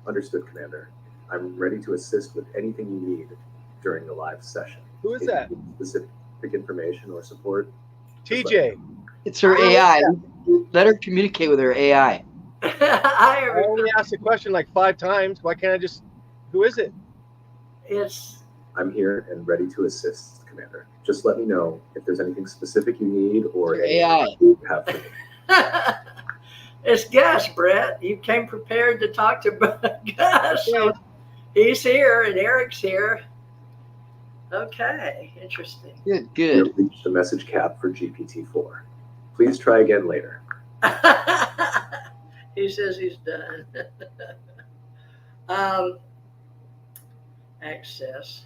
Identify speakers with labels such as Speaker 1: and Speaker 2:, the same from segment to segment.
Speaker 1: Understood, Commander. I'm ready to assist with anything you need during the live session.
Speaker 2: Who is
Speaker 1: If
Speaker 2: that?
Speaker 1: you need specific information or support, just let me
Speaker 2: TJ.
Speaker 1: know.
Speaker 3: It's her AI. Let her communicate with her AI.
Speaker 4: Hi,
Speaker 2: I
Speaker 4: everybody.
Speaker 2: only asked the question like 5 times. Why can't I just? Who is it?
Speaker 4: It's
Speaker 1: I'm here and ready to assist, Commander. Just let me know if there's anything specific you need or
Speaker 3: Your
Speaker 1: anything
Speaker 3: AI.
Speaker 1: you have for me.
Speaker 4: it's Gus, Bret. You came prepared to talk to Gus.
Speaker 2: Yeah.
Speaker 4: He's here and Eric's here. Okay, interesting.
Speaker 3: Good,
Speaker 1: You
Speaker 3: good.
Speaker 1: have reached the message cap for GPT-4. Please try again later.
Speaker 4: He says he's done. Access.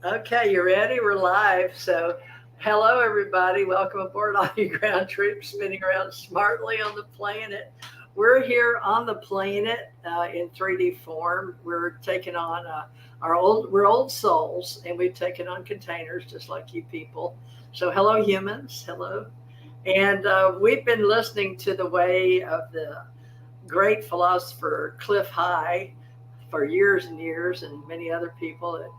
Speaker 4: Okay, you ready? We're live. So, hello, everybody. Welcome aboard, all you ground troops spinning around smartly on the planet. We're here on the planet in 3D form. We're taking on we're old souls, and we've taken on containers just like you people. So, hello, humans. Hello. And we've been listening to the way of the great philosopher Cliff High for years and years, and many other people that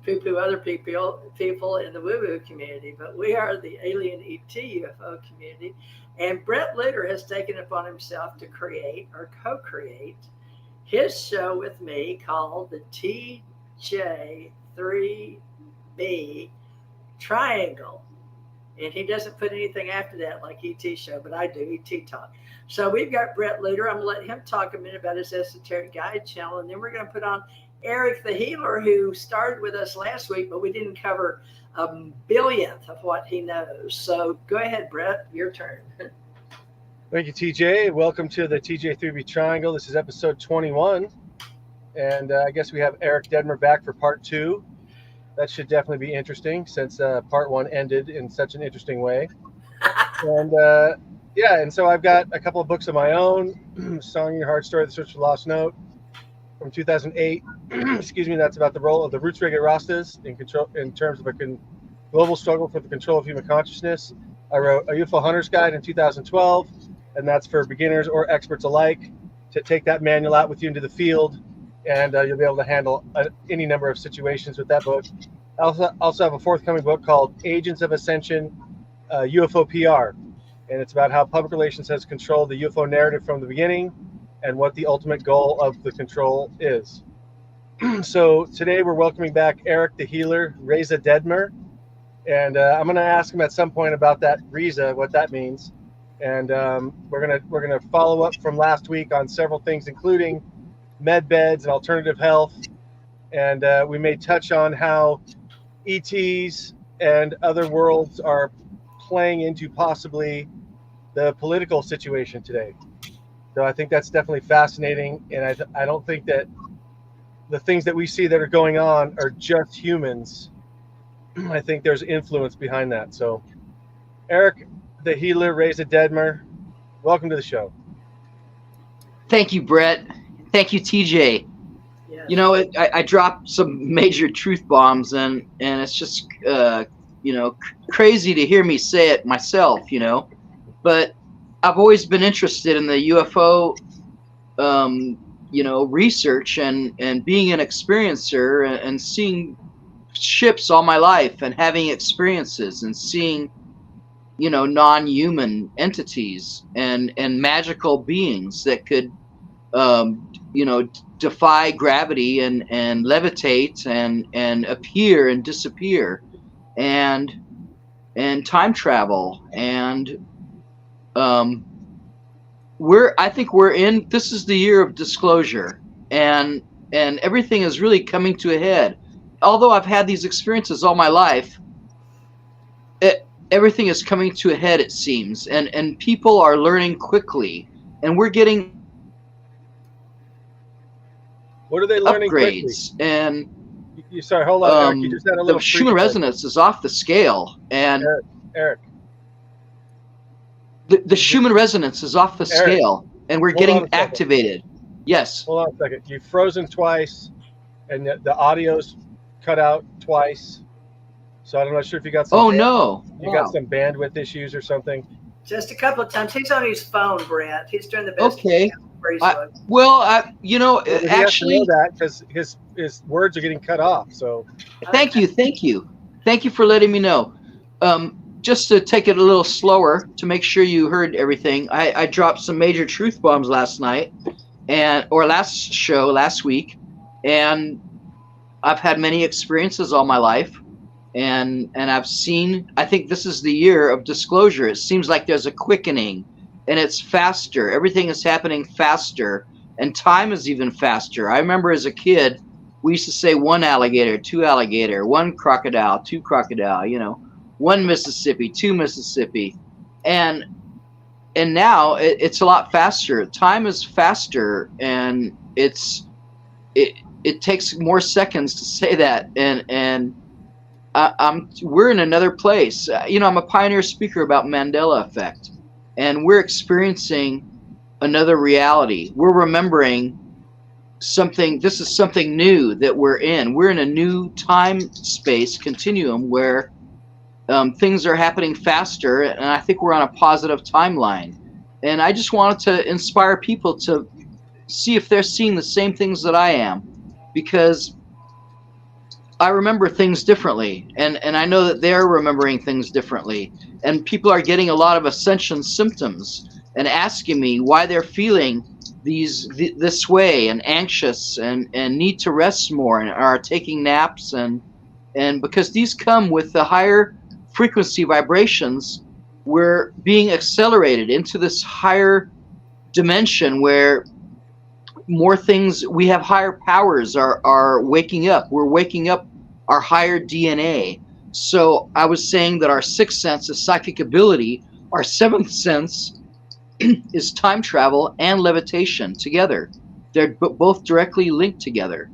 Speaker 4: poo-poo other people in the woo-woo community. But we are the alien ET UFO community. And Bret Lueder has taken it upon himself to create or co-create his show with me called the TJ3B Triangle. And he doesn't put anything after that like ET show, but I do, ET talk. So we've got Bret Lueder. I'm going to let him talk a minute about his esoteric guide channel. And then we're going to put on Eric the Healer, who started with us last week, but we didn't cover a billionth of what he knows. So go ahead, Bret, your turn.
Speaker 2: Thank you, TJ. Welcome to the TJ3B Triangle. This is episode 21. And I guess we have Eric Dadmehr back for part 2. That should definitely be interesting since part 1 ended in such an interesting way. And and so I've got a couple of books of my own. Song in Your Heart Story, The Search for the Lost Note from 2008. Excuse me, that's about the role of the Roots Reggae Rastas in terms of a global struggle for the control of human consciousness. I wrote a UFO Hunter's Guide in 2012, and that's for beginners or experts alike to take that manual out with you into the field, and you'll be able to handle any number of situations with that book. I also have a forthcoming book called Agents of Ascension, UFO PR, and it's about how public relations has controlled the UFO narrative from the beginning and what the ultimate goal of the control is. So today we're welcoming back Eric the Healer, Reza Dadmehr, and I'm going to ask him at some point about that Reza, what that means, and we're gonna follow up from last week on several things, including med beds and alternative health, and we may touch on how ETs and other worlds are playing into possibly the political situation today. So I think that's definitely fascinating, and I don't think that the things that we see that are going on are just humans. I think there's influence behind that. So Eric the Healer, Reza Dadmehr, welcome to the show.
Speaker 3: Thank you, Bret. Thank you, TJ.
Speaker 4: Yes.
Speaker 3: You know, I dropped some major truth bombs, and it's just crazy to hear me say it myself. But I've always been interested in the UFO, research and being an experiencer and seeing ships all my life and having experiences and seeing, non-human entities and magical beings that could, defy gravity and levitate and appear and disappear and time travel and this is the year of disclosure and everything is really coming to a head. Although I've had these experiences all my life, everything is coming to a head, it seems, and people are learning quickly, and we're getting
Speaker 2: What are they learning
Speaker 3: upgrades
Speaker 2: quickly?
Speaker 3: And
Speaker 2: sorry, hold on, Eric. You just had a little
Speaker 3: the Schumann resonance is off the scale, and
Speaker 2: Eric.
Speaker 3: The Schumann resonance is off the scale, and we're getting activated. Yes.
Speaker 2: Hold on a second. You've frozen twice, and the audio's cut out twice. So I'm not sure if you got some.
Speaker 3: Oh no!
Speaker 2: You got some bandwidth issues or something.
Speaker 4: Just a couple of times. He's on his phone, Bret. He's doing the best.
Speaker 3: Okay.
Speaker 4: where he's looking.
Speaker 2: Well, he has to
Speaker 3: actually,
Speaker 2: know that because his words are getting cut off. So
Speaker 3: thank you for letting me know. Just to take it a little slower to make sure you heard everything, I dropped some major truth bombs last night or last week, and I've had many experiences all my life, and I've seen, I think this is the year of disclosure. It seems like there's a quickening, and it's faster. Everything is happening faster, and time is even faster. I remember as a kid, we used to say one alligator, two alligator, one crocodile, two crocodile, one Mississippi, two Mississippi. And now it's a lot faster. Time is faster, and it takes more seconds to say that. And we're in another place. I'm a pioneer speaker about Mandela effect, and we're experiencing another reality. We're remembering something. This is something new that we're in. We're in a new time space continuum where things are happening faster, and I think we're on a positive timeline. And I just wanted to inspire people to see if they're seeing the same things that I am, because I remember things differently, and I know that they're remembering things differently, and people are getting a lot of ascension symptoms and asking me why they're feeling this way and anxious and need to rest more and are taking naps, and because these come with the higher frequency vibrations, we're being accelerated into this higher dimension where more things, we have higher powers are waking up. We're waking up our higher DNA. So I was saying that our sixth sense is psychic ability, our seventh sense is time travel and levitation together. They're both directly linked together.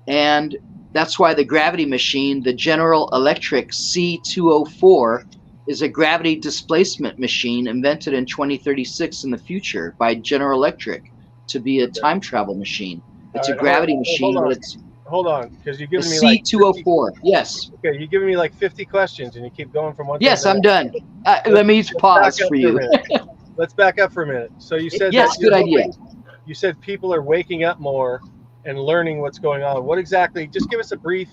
Speaker 3: And that's why the gravity machine, the General Electric C204, is a gravity displacement machine invented in 2036 in the future by General Electric to be a time travel machine. It's a gravity machine, but it's...
Speaker 2: Hold on, because you're
Speaker 3: The
Speaker 2: giving me like
Speaker 3: C204, yes.
Speaker 2: Okay, you're giving me like 50 questions, and you keep going from one.
Speaker 3: Yes, I'm done. Let me pause for you.
Speaker 2: Let's back up for a minute. So you said
Speaker 3: yes, good idea.
Speaker 2: You said people are waking up more and learning what's going on. What exactly? Just give us a brief.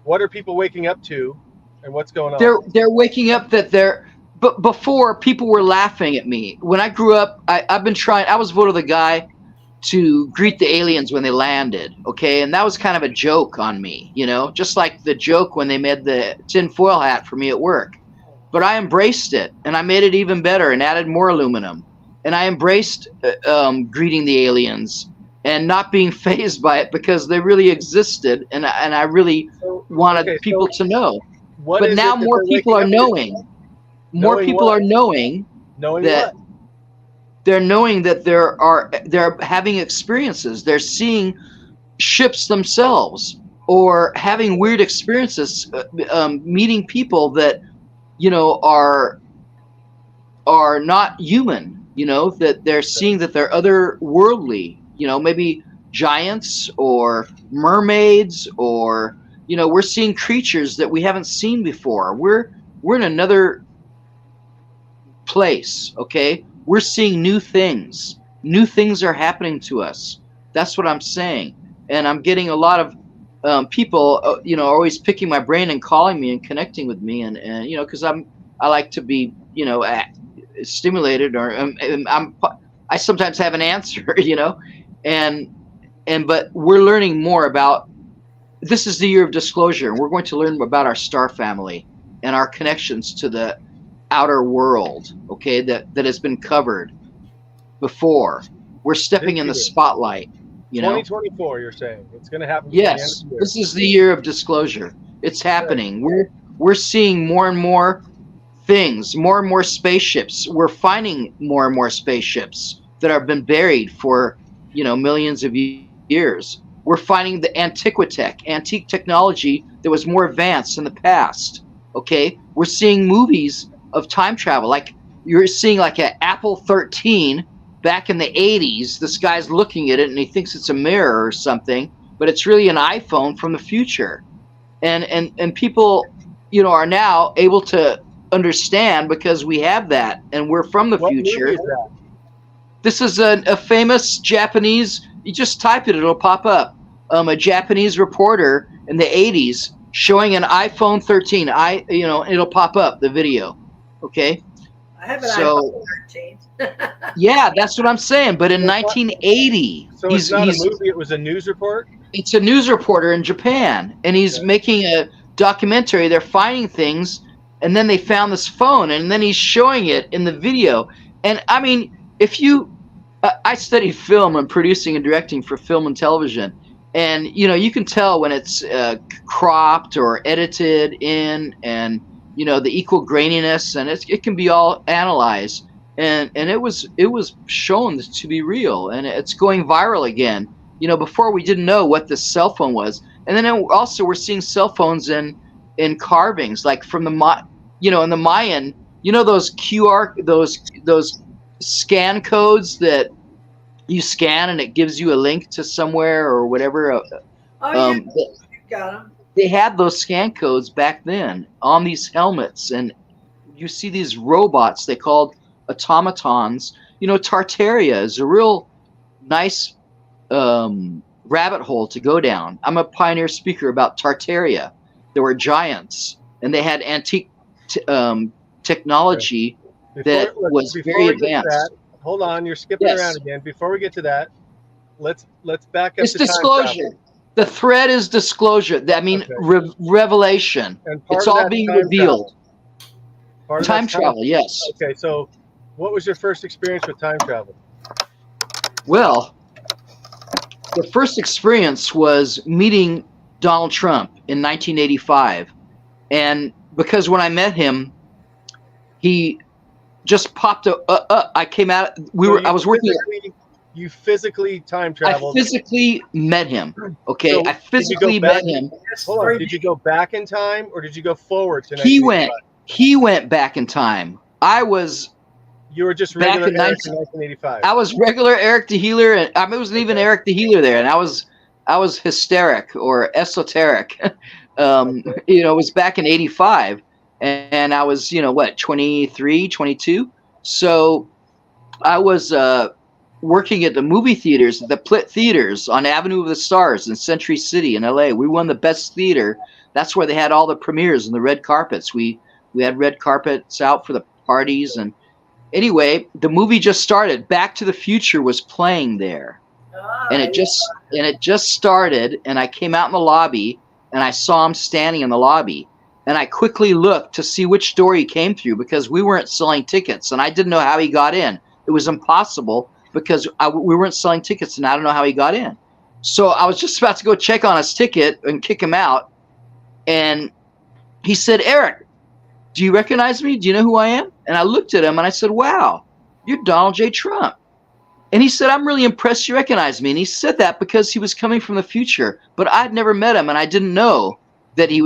Speaker 2: What are people waking up to, and what's going on?
Speaker 3: They're waking up that they're. But before, people were laughing at me. When I grew up, I've been trying. I was voted the guy to greet the aliens when they landed, okay? And that was kind of a joke on me, just like the joke when they made the tinfoil hat for me at work. But I embraced it, and I made it even better and added more aluminum. And I embraced greeting the aliens and not being fazed by it because they really existed, and I really wanted people to know. But now more people are knowing. More people are knowing that.
Speaker 2: What?
Speaker 3: They're knowing that they're having experiences. They're seeing ships themselves, or having weird experiences, meeting people that are not human. That they're seeing that they're otherworldly. Maybe giants or mermaids, or we're seeing creatures that we haven't seen before. We're in another place. Okay. We're seeing new things. New things are happening to us. That's what I'm saying. And I'm getting a lot of people, always picking my brain and calling me and connecting with me. And because I like to be, stimulated, or I sometimes have an answer, but we're learning more about, this is the year of disclosure. And we're going to learn about our star family and our connections to the outer world, okay, that has been covered before. We're stepping in the spotlight,
Speaker 2: 2024, you're saying it's going to happen.
Speaker 3: Yes, this is the year of disclosure. It's happening. We're seeing more and more things, more and more spaceships. We're finding more and more spaceships that have been buried for millions of years. We're finding the antique technology that was more advanced in the past. Okay, we're seeing movies of time travel, like you're seeing like an Apple 13 back in the 80s. This guy's looking at it and he thinks it's a mirror or something, but it's really an iPhone from the future. And people, are now able to understand because we have that, and we're from the future.
Speaker 2: Movie is that?
Speaker 3: This is a famous Japanese. You just type it; it'll pop up. A Japanese reporter in the 80s showing an iPhone 13. It'll pop up the video. Okay.
Speaker 4: I have an
Speaker 3: So-
Speaker 4: iPhone 13.
Speaker 3: Yeah, that's what I'm saying. But in 1980,
Speaker 2: So it's not a movie; it was a news report.
Speaker 3: it's a news reporter in Japan, and he's making a documentary. They're finding things, and then they found this phone, and then he's showing it in the video. And I mean, I studied film and producing and directing for film and television, and you can tell when it's cropped or edited in, and the equal graininess, and it can be all analyzed, and it was shown to be real, and it's going viral again. Before we didn't know what this cell phone was, and then also we're seeing cell phones in carvings, like from the in the Mayan, those QR, those scan codes that you scan and it gives you a link to somewhere or whatever.
Speaker 4: Oh, yeah, you got them.
Speaker 3: They had those scan codes back then on these helmets, and you see these robots they called automatons. Tartaria is a real nice rabbit hole to go down. I'm a pioneer speaker about Tartaria. There were giants, and they had antique technology that was very advanced.
Speaker 2: Hold on, you're skipping
Speaker 3: Yes.
Speaker 2: around again. Before we get to that, let's back up
Speaker 3: It's
Speaker 2: to time
Speaker 3: disclosure.
Speaker 2: travel.
Speaker 3: The thread is disclosure. I mean,
Speaker 2: Okay.
Speaker 3: revelation.
Speaker 2: And part
Speaker 3: It's
Speaker 2: of
Speaker 3: all
Speaker 2: that's
Speaker 3: being
Speaker 2: time
Speaker 3: revealed.
Speaker 2: Part of
Speaker 3: Time
Speaker 2: that's
Speaker 3: travel, yes.
Speaker 2: Okay, so what was your first experience with time travel?
Speaker 3: Well, the first experience was meeting Donald Trump in 1985. And because when I met him, he just popped up. I came out. I was working.
Speaker 2: You physically time
Speaker 3: I
Speaker 2: traveled.
Speaker 3: physically met him. Okay,
Speaker 2: So,
Speaker 3: I
Speaker 2: did you go
Speaker 3: physically
Speaker 2: back-
Speaker 3: met him.
Speaker 2: Hold on. Did you go back in time or did you go forward to
Speaker 3: He
Speaker 2: 1985?
Speaker 3: He went back in time.
Speaker 2: You were just
Speaker 3: back
Speaker 2: regular
Speaker 3: in
Speaker 2: Eric in 1985.
Speaker 3: I was regular Eric the Healer, and it wasn't even Eric the Healer there, and I was hysteric or esoteric. It was back in 85, and I was 23, 22. So I was working at the movie theaters, the Plitt theaters on Avenue of the Stars in Century City in LA. We won the best theater. That's where they had all the premieres and the red carpets. We had red carpets out for the parties, and anyway, the movie just started. Back to the Future was playing there, and it just started. And I came out in the lobby, and I saw him standing in the lobby, and I quickly looked to see which door he came through because we weren't selling tickets, and I didn't know how he got in. It was impossible because we weren't selling tickets, and I don't know how he got in. So I was just about to go check on his ticket and kick him out, and he said, "Eric, do you recognize me? Do you know who I am?" And I looked at him and I said, "Wow, you're Donald J. Trump." And he said, "I'm really impressed you recognize me." And he said that because he was coming from the future, but I'd never met him and I didn't know that he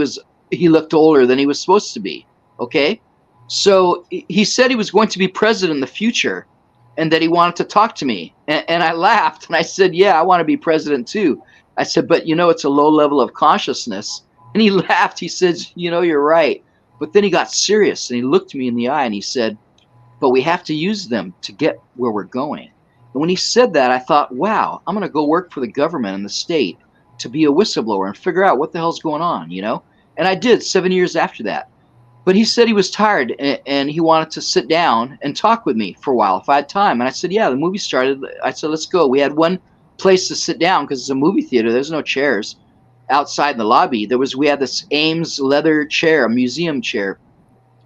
Speaker 3: looked older than he was supposed to be. Okay. So he said he was going to be president in the future and that he wanted to talk to me. And I laughed and I said, "Yeah, I want to be president too." I said, "But it's a low level of consciousness." And he laughed. He said, "You're right." But then he got serious and he looked me in the eye and he said, "But we have to use them to get where we're going." And when he said that, I thought, wow, I'm going to go work for the government and the state to be a whistleblower and figure out what the hell's going on, And I did 7 years after that. But he said he was tired and he wanted to sit down and talk with me for a while if I had time. And I said, "Yeah, the movie started." I said, "Let's go." We had one place to sit down because it's a movie theater. There's no chairs. Outside in the lobby, we had this Ames leather chair, a museum chair,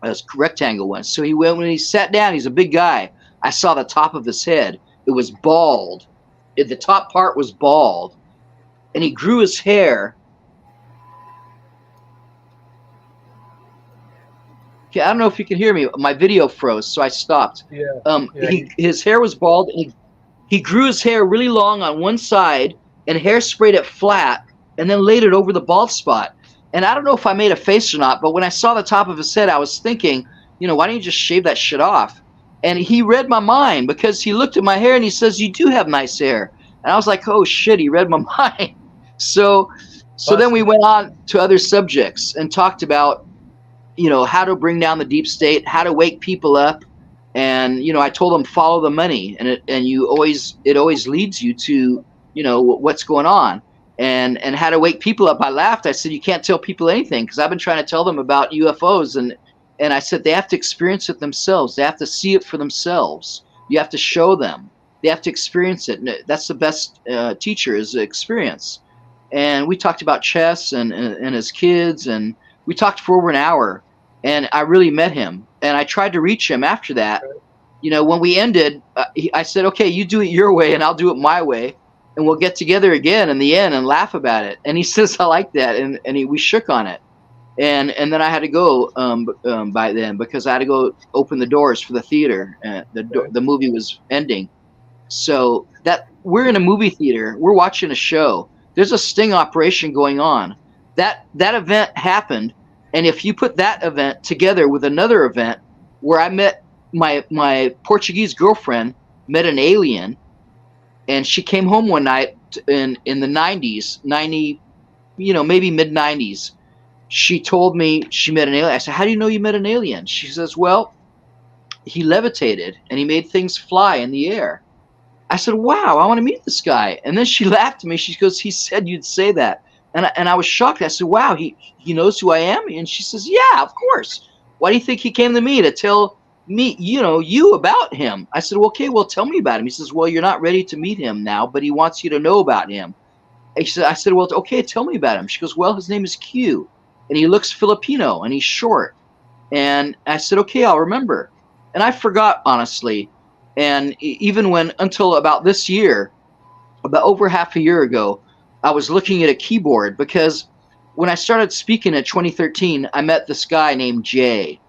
Speaker 3: a rectangle one. So when he sat down, he's a big guy. I saw the top of his head. It was bald. The top part was bald. And he grew his hair. Okay, I don't know if you can hear me. My video froze, so I stopped.
Speaker 2: Yeah.
Speaker 3: His hair was bald. And he grew his hair really long on one side and hairsprayed it flat and then laid it over the bald spot. And I don't know if I made a face or not, but when I saw the top of his head, I was thinking, why don't you just shave that shit off? And he read my mind because he looked at my hair and he says, "You do have nice hair." And I was like, oh shit, he read my mind. So then we went on to other subjects and talked about, how to bring down the deep state, how to wake people up. And I told them follow the money, and it always leads you to what's going on, and how to wake people up. I laughed. I said you can't tell people anything, because I've been trying to tell them about UFOs, and I said they have to experience it themselves. They have to see it for themselves. You have to show them. They have to experience it. And that's the best teacher, is experience. And we talked about chess and his kids, and we talked for over an hour. And I really met him. And I tried to reach him after that. When we ended, I said, okay, you do it your way and I'll do it my way. And we'll get together again in the end and laugh about it. And he says, I like that. And we shook on it. And then I had to go by then, because I had to go open the doors for the theater. The movie was ending. So that we're in a movie theater. We're watching a show. There's a sting operation going on. That event happened. And if you put that event together with another event where I met my Portuguese girlfriend, met an alien, and she came home one night in the 90s, maybe mid 90s. She told me she met an alien. I said, how do you know you met an alien? She says, well, he levitated and he made things fly in the air. I said, wow, I want to meet this guy. And then she laughed at me. She goes, he said you'd say that. And I was shocked. I said, wow, he knows who I am? And she says, yeah, of course. Why do you think he came to me to tell me, you about him? I said, well, okay, well, tell me about him. He says, well, you're not ready to meet him now, but he wants you to know about him. I said, well, okay, tell me about him. She goes, well, his name is Q, and he looks Filipino, and he's short. And I said, okay, I'll remember. And I forgot, honestly. And even until about this year, about over half a year ago, I was looking at a keyboard, because when I started speaking in 2013, I met this guy named Jay,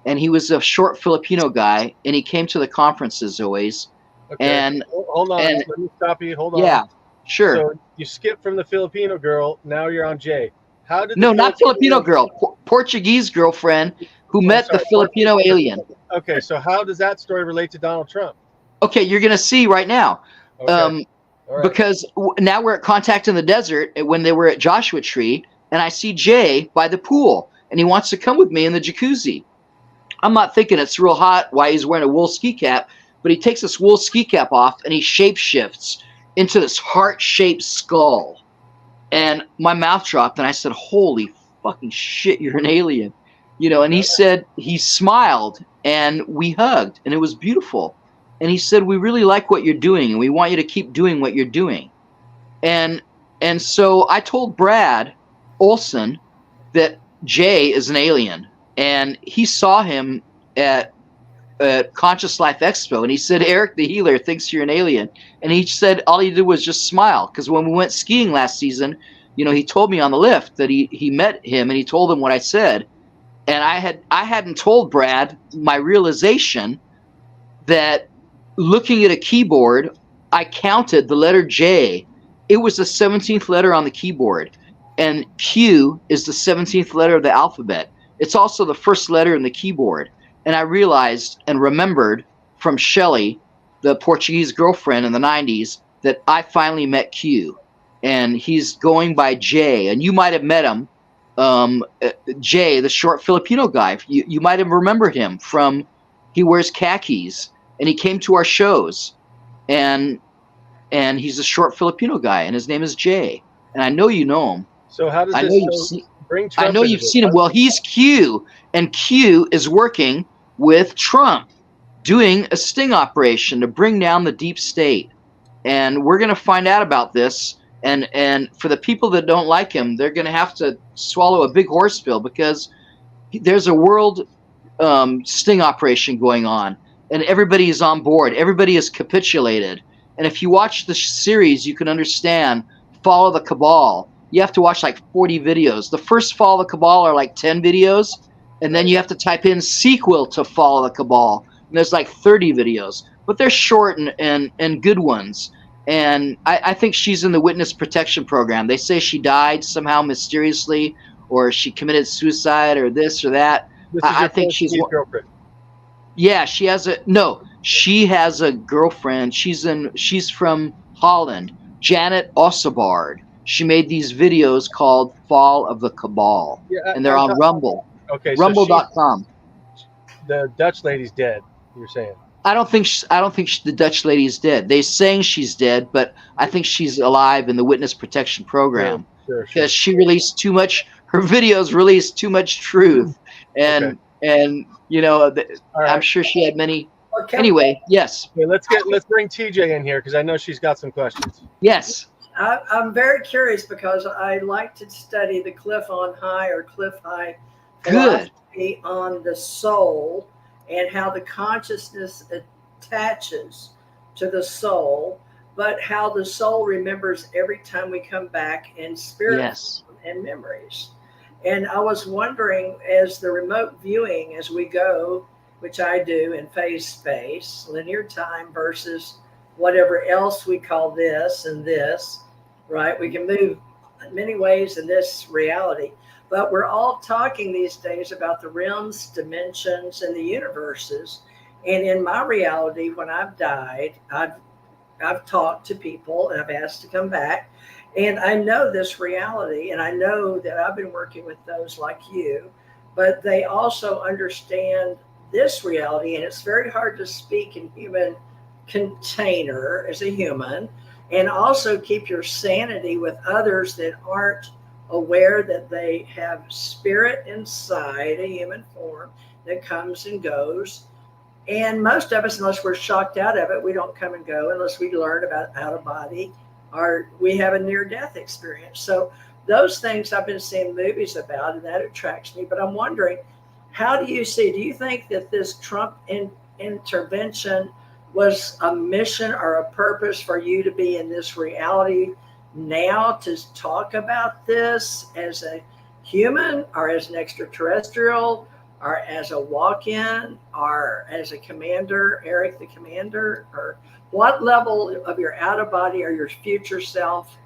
Speaker 3: and he was a short Filipino guy, and he came to the conferences always.
Speaker 2: Okay.
Speaker 3: And
Speaker 2: hold on, let me stop you. Hold on.
Speaker 3: Yeah, sure.
Speaker 2: So you skipped from the Filipino girl. Now you're on Jay. How did
Speaker 3: not Filipino girl, Portuguese girlfriend who met the Filipino alien.
Speaker 2: Okay, so how does that story relate to Donald Trump?
Speaker 3: Okay, you're gonna see right now.
Speaker 2: Okay. Right.
Speaker 3: Because now we're at Contact in the Desert when they were at Joshua Tree, and I see Jay by the pool, and he wants to come with me in the jacuzzi. I'm not thinking it's real hot why he's wearing a wool ski cap, but he takes this wool ski cap off and he shape shifts into this heart-shaped skull. And my mouth dropped, and I said, holy fucking shit, you're an alien. And he said, he smiled, and we hugged, and it was beautiful. And he said, we really like what you're doing, and we want you to keep doing what you're doing. And so I told Brad Olson that Jay is an alien, and he saw him at Conscious Life Expo, and he said, Eric the healer thinks you're an alien. And he said all he did was just smile, because when we went skiing last season, he told me on the lift that he met him, and he told him what I said. And I hadn't told Brad my realization that looking at a keyboard, I counted the letter J. It was the 17th letter on the keyboard, and Q is the 17th letter of the alphabet. It's also the first letter in the keyboard. And I realized and remembered from Shelley, the Portuguese girlfriend in the 90s, that I finally met Q. And he's going by J. And you might have met him, Jay, the short Filipino guy. You might have remembered him from, he wears khakis, and he came to our shows, and he's a short Filipino guy, and his name is Jay. And I know you know him.
Speaker 2: So how does bring Trump?
Speaker 3: I know you've seen him. Well, he's Q, and Q is working with Trump, doing a sting operation to bring down the deep state. And we're going to find out about this. And for the people that don't like him, they're going to have to swallow a big horse pill, because there's a world sting operation going on, and everybody is on board. Everybody is capitulated. And if you watch the series, you can understand Follow the Cabal. You have to watch like 40 videos. The first Follow the Cabal are like 10 videos, and then you have to type in sequel to Follow the Cabal, and there's like 30 videos. But they're short and good ones. And I think she's in the witness protection program. They say she died somehow mysteriously, or she committed suicide, or this or that. I think she's
Speaker 2: girlfriend.
Speaker 3: Yeah, she has a girlfriend. She's from Holland, Janet Ossebard. She made these videos called Fall of the Cabal, and they're on Rumble.
Speaker 2: Okay,
Speaker 3: Rumble.com.
Speaker 2: The Dutch lady's dead. You're saying?
Speaker 3: I don't think the Dutch lady is dead. They're saying she's dead, but I think she's alive in the witness protection program
Speaker 2: Sure.
Speaker 3: because she released too much. Her videos released too much truth, and you know,
Speaker 2: All
Speaker 3: I'm
Speaker 2: right.
Speaker 3: sure she had many.
Speaker 4: Okay.
Speaker 3: Anyway, yes,
Speaker 2: Okay, let's bring TJ in here because I know she's got some questions.
Speaker 3: yes,
Speaker 4: I'm very curious because I like to study the cliff on high or cliff high
Speaker 3: good.
Speaker 4: philosophy on the soul and how the consciousness attaches to the soul, but how the soul remembers every time we come back in spirit
Speaker 3: Yes.
Speaker 4: and memories. And I was wondering, as the remote viewing, as we go, which I do in phase space, linear time versus whatever else we call this and this, right? We can move in many ways in this reality, but we're all talking these days about the realms, dimensions, and the universes. And in my reality, when I've died, I've talked to people and I've asked to come back. And I know this reality, and I know that I've been working with those like you, but they also understand this reality. And it's very hard to speak in human container as a human and also keep your sanity with others that aren't aware that they have spirit inside a human form that comes and goes. And most of us, unless we're shocked out of it, we don't come and go unless we learn about out of body or we have a near-death experience. So those things I've been seeing movies about, and that attracts me. But I'm wondering, how do you think that this Trump intervention was a mission or a purpose for you to be in this reality now to talk about this as a human or as an extraterrestrial or as a walk-in or as a commander, Eric the commander, or what level of your out of body or your future self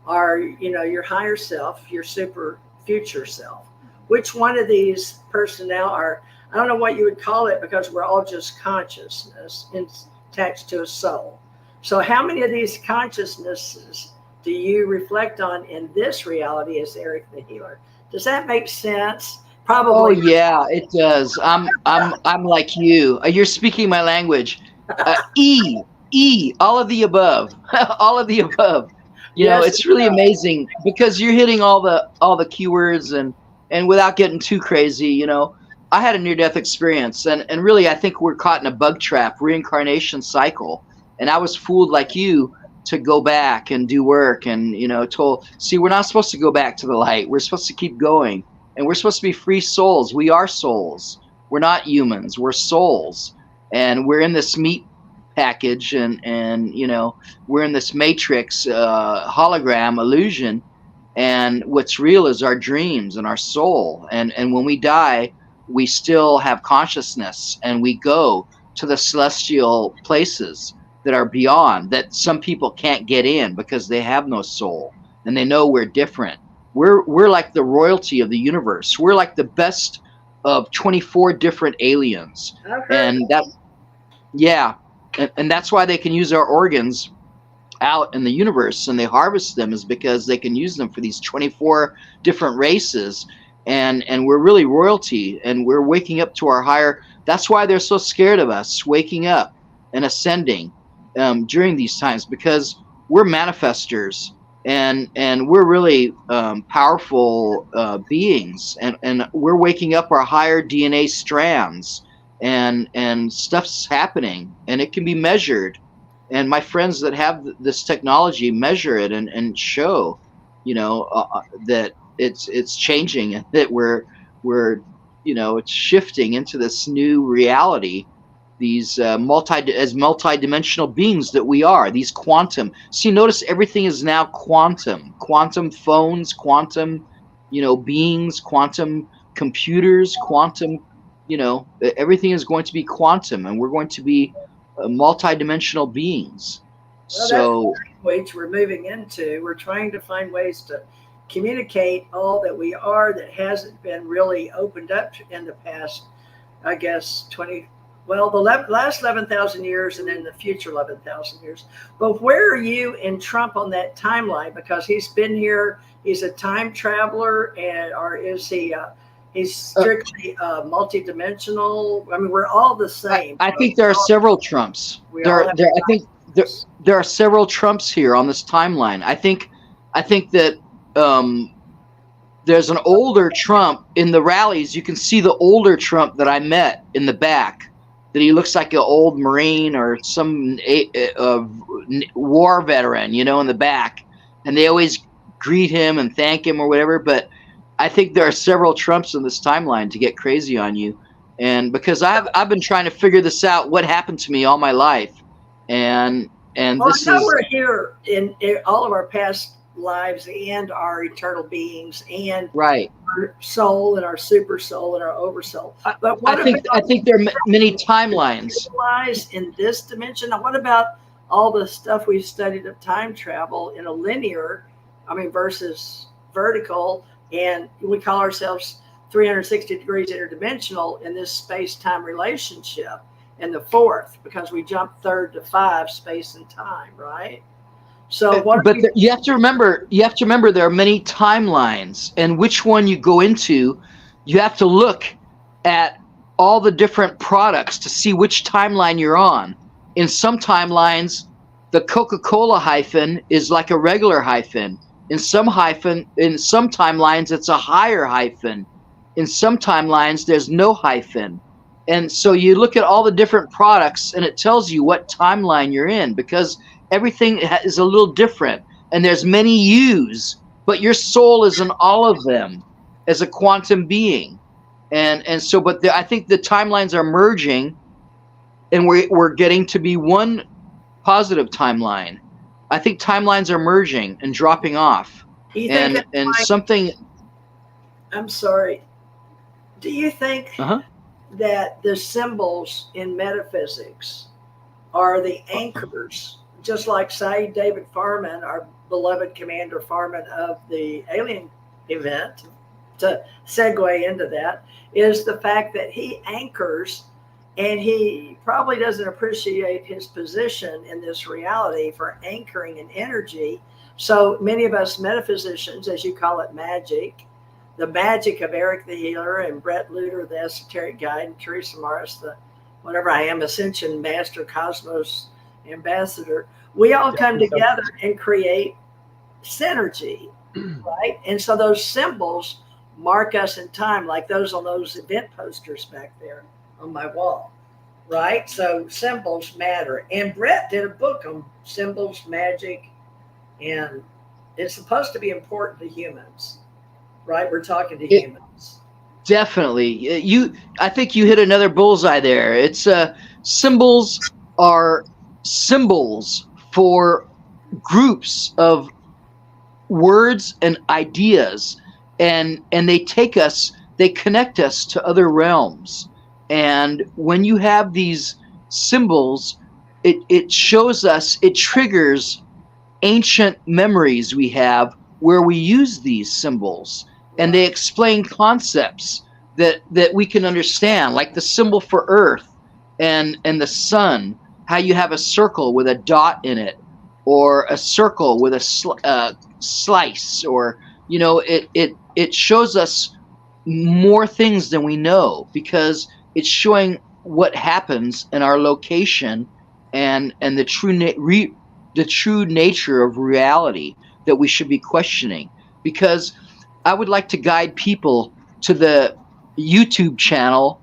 Speaker 4: or, you know, your higher self, your super future self? Which one of these personnel are, I don't know what you would call it because we're all just consciousness attached to a soul. So how many of these consciousnesses do you reflect on in this reality as Eric the healer? Does that make sense? Probably.
Speaker 3: Oh yeah, it does. I'm like you. You're speaking my language. All of the above. All of the above. You know, it's really amazing because you're hitting all the keywords and without getting too crazy, you know. I had a near-death experience and really I think we're caught in a bug trap, reincarnation cycle. And I was fooled like you to go back and do work and, you know, we're not supposed to go back to the light. We're supposed to keep going. And we're supposed to be free souls. We are souls. We're not humans. We're souls. And we're in this meat package and you know, we're in this matrix hologram illusion. And what's real is our dreams and our soul. And when we die, we still have consciousness and we go to the celestial places that are beyond, that some people can't get in because they have no soul and they know we're different. We're like the royalty of the universe. We're like the best of 24 different aliens. And that's why they can use our organs out in the universe and they harvest them, is because they can use them for these 24 different races. And we're really royalty and we're waking up to our higher. That's why they're so scared of us waking up and ascending during these times, because we're manifestors. And we're really powerful beings, and we're waking up our higher DNA strands, and stuff's happening, and it can be measured. And my friends that have this technology measure it and show, you know, that it's changing, and that we're you know, it's shifting into this new reality. These multi-dimensional beings that we are, these quantum. See, notice everything is now quantum. Quantum phones, quantum, you know, beings, quantum computers, quantum, you know, everything is going to be quantum, and we're going to be multi-dimensional beings.
Speaker 4: Well,
Speaker 3: So
Speaker 4: that's the language we're moving into. We're trying to find ways to communicate all that we are that hasn't been really opened up in the past, I guess, the last 11,000 years and then the future 11,000 years. But where are you in Trump on that timeline? Because he's been here, he's a time traveler, or is he He's strictly multi-dimensional. I mean, we're all the same.
Speaker 3: I think there are several Trumps. There are several Trumps here on this timeline. I think that there's an older Trump in the rallies. You can see the older Trump that I met in the back, that he looks like an old Marine or some war veteran, in the back. And they always greet him and thank him or whatever. But I think there are several Trumps in this timeline to get crazy on you. And because I've been trying to figure this out, what happened to me all my life. And this is...
Speaker 4: we're here in all of our past lives and our eternal beings and our soul and our super soul and our oversoul. But
Speaker 3: I think there are many timelines
Speaker 4: in this dimension. Now, what about all the stuff we've studied of time travel in a linear, versus vertical, and we call ourselves 360 degrees interdimensional in this space-time relationship, and the fourth, because we jump third to five, space and time, right? So
Speaker 3: you have to remember there are many timelines, and which one you go into, you have to look at all the different products to see which timeline you're on. In some timelines, the Coca-Cola hyphen is like a regular hyphen. In some timelines, it's a higher hyphen. In some timelines, there's no hyphen. And so you look at all the different products, and it tells you what timeline you're in, because everything is a little different, and there's many yous, but your soul is in all of them as a quantum being. And so, I think the timelines are merging, and we're getting to be one positive timeline. I think timelines are merging and dropping off. And something...
Speaker 4: I'm sorry. Do you think that the symbols in metaphysics are the anchors, just like Saeed David Farman, our beloved Commander Farman of the Alien event, to segue into that, is the fact that he anchors, and he probably doesn't appreciate his position in this reality for anchoring an energy. So many of us metaphysicians, as you call it, the magic of Eric the Healer and Bret Lueder, the Esoteric Guide, and Teresa Morris, the whatever I am, Ascension Master, Cosmos Ambassador, we all come together and create synergy, right? And so those symbols mark us in time, like those on those event posters back there on my wall, right? So symbols matter. And Bret did a book on symbols, magic, and it's supposed to be important to humans, right? We're talking to humans.
Speaker 3: Definitely. I think you hit another bullseye there. It's symbols are symbols for groups of words and ideas, and they connect us to other realms. And when you have these symbols, it shows us, it triggers ancient memories we have where we use these symbols, and they explain concepts that we can understand, like the symbol for Earth and the sun, how you have a circle with a dot in it, or a circle with a slice, or it shows us more things than we know, because it's showing what happens in our location and the true nature of reality that we should be questioning. Because I would like to guide people to the YouTube channel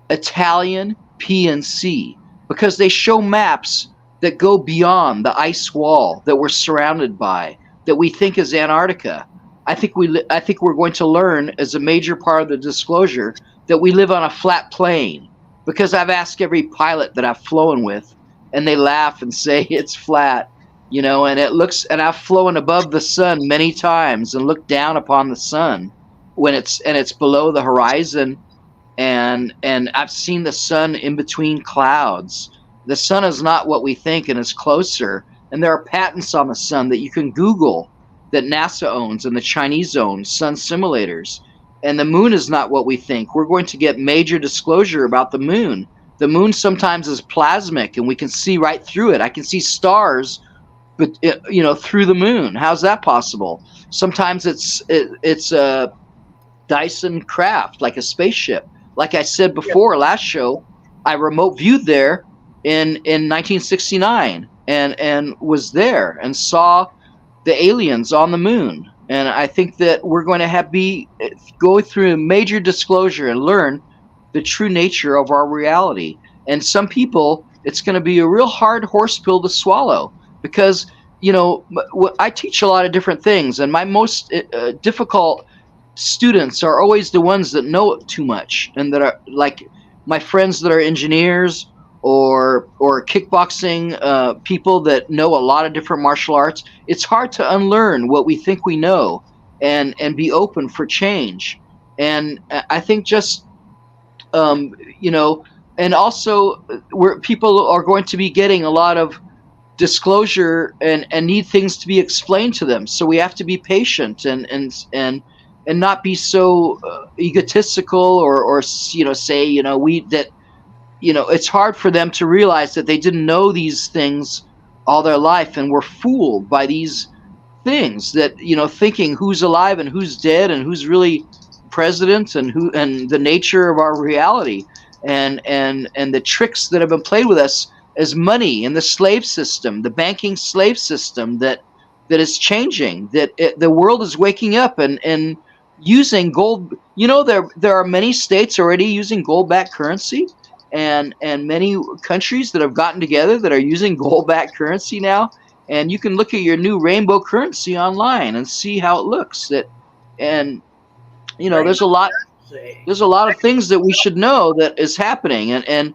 Speaker 3: Italian PNC, because they show maps that go beyond the ice wall that we're surrounded by, that we think is Antarctica. I think we're going to learn, as a major part of the disclosure, that we live on a flat plane, because I've asked every pilot that I've flown with, and they laugh and say it's flat, and I've flown above the sun many times and looked down upon the sun when it's below the horizon, and I've seen the sun in between clouds. The sun is not what we think, and is closer. And there are patents on the sun that you can Google, that NASA owns and the Chinese own, sun simulators. And the moon is not what we think. We're going to get major disclosure about the moon. The moon sometimes is plasmic, and we can see right through it. I can see stars, but through the moon. How's that possible? Sometimes it's Dyson craft, like a spaceship. Like I said before, last show, I remote viewed there in 1969 and was there and saw the aliens on the moon. And I think that we're going to go through a major disclosure and learn the true nature of our reality. And some people, it's going to be a real hard horse pill to swallow, because I teach a lot of different things, and my most difficult students are always the ones that know too much, and that are like my friends that are engineers or kickboxing people that know a lot of different martial arts. It's hard to unlearn what we think we know and be open for change. And I think just and also where people are going to be getting a lot of disclosure and need things to be explained to them. So we have to be patient and not be so egotistical or say it's hard for them to realize that they didn't know these things all their life and were fooled by these things, that thinking who's alive and who's dead and who's really president and the nature of our reality and the tricks that have been played with us as money in the slave system, the banking slave system that is changing, that the world is waking up and using gold. There are many states already using gold-backed currency, and many countries that have gotten together that are using gold-backed currency now. And you can look at your new rainbow currency online and see how it looks. There's a lot of things that we should know that is happening. And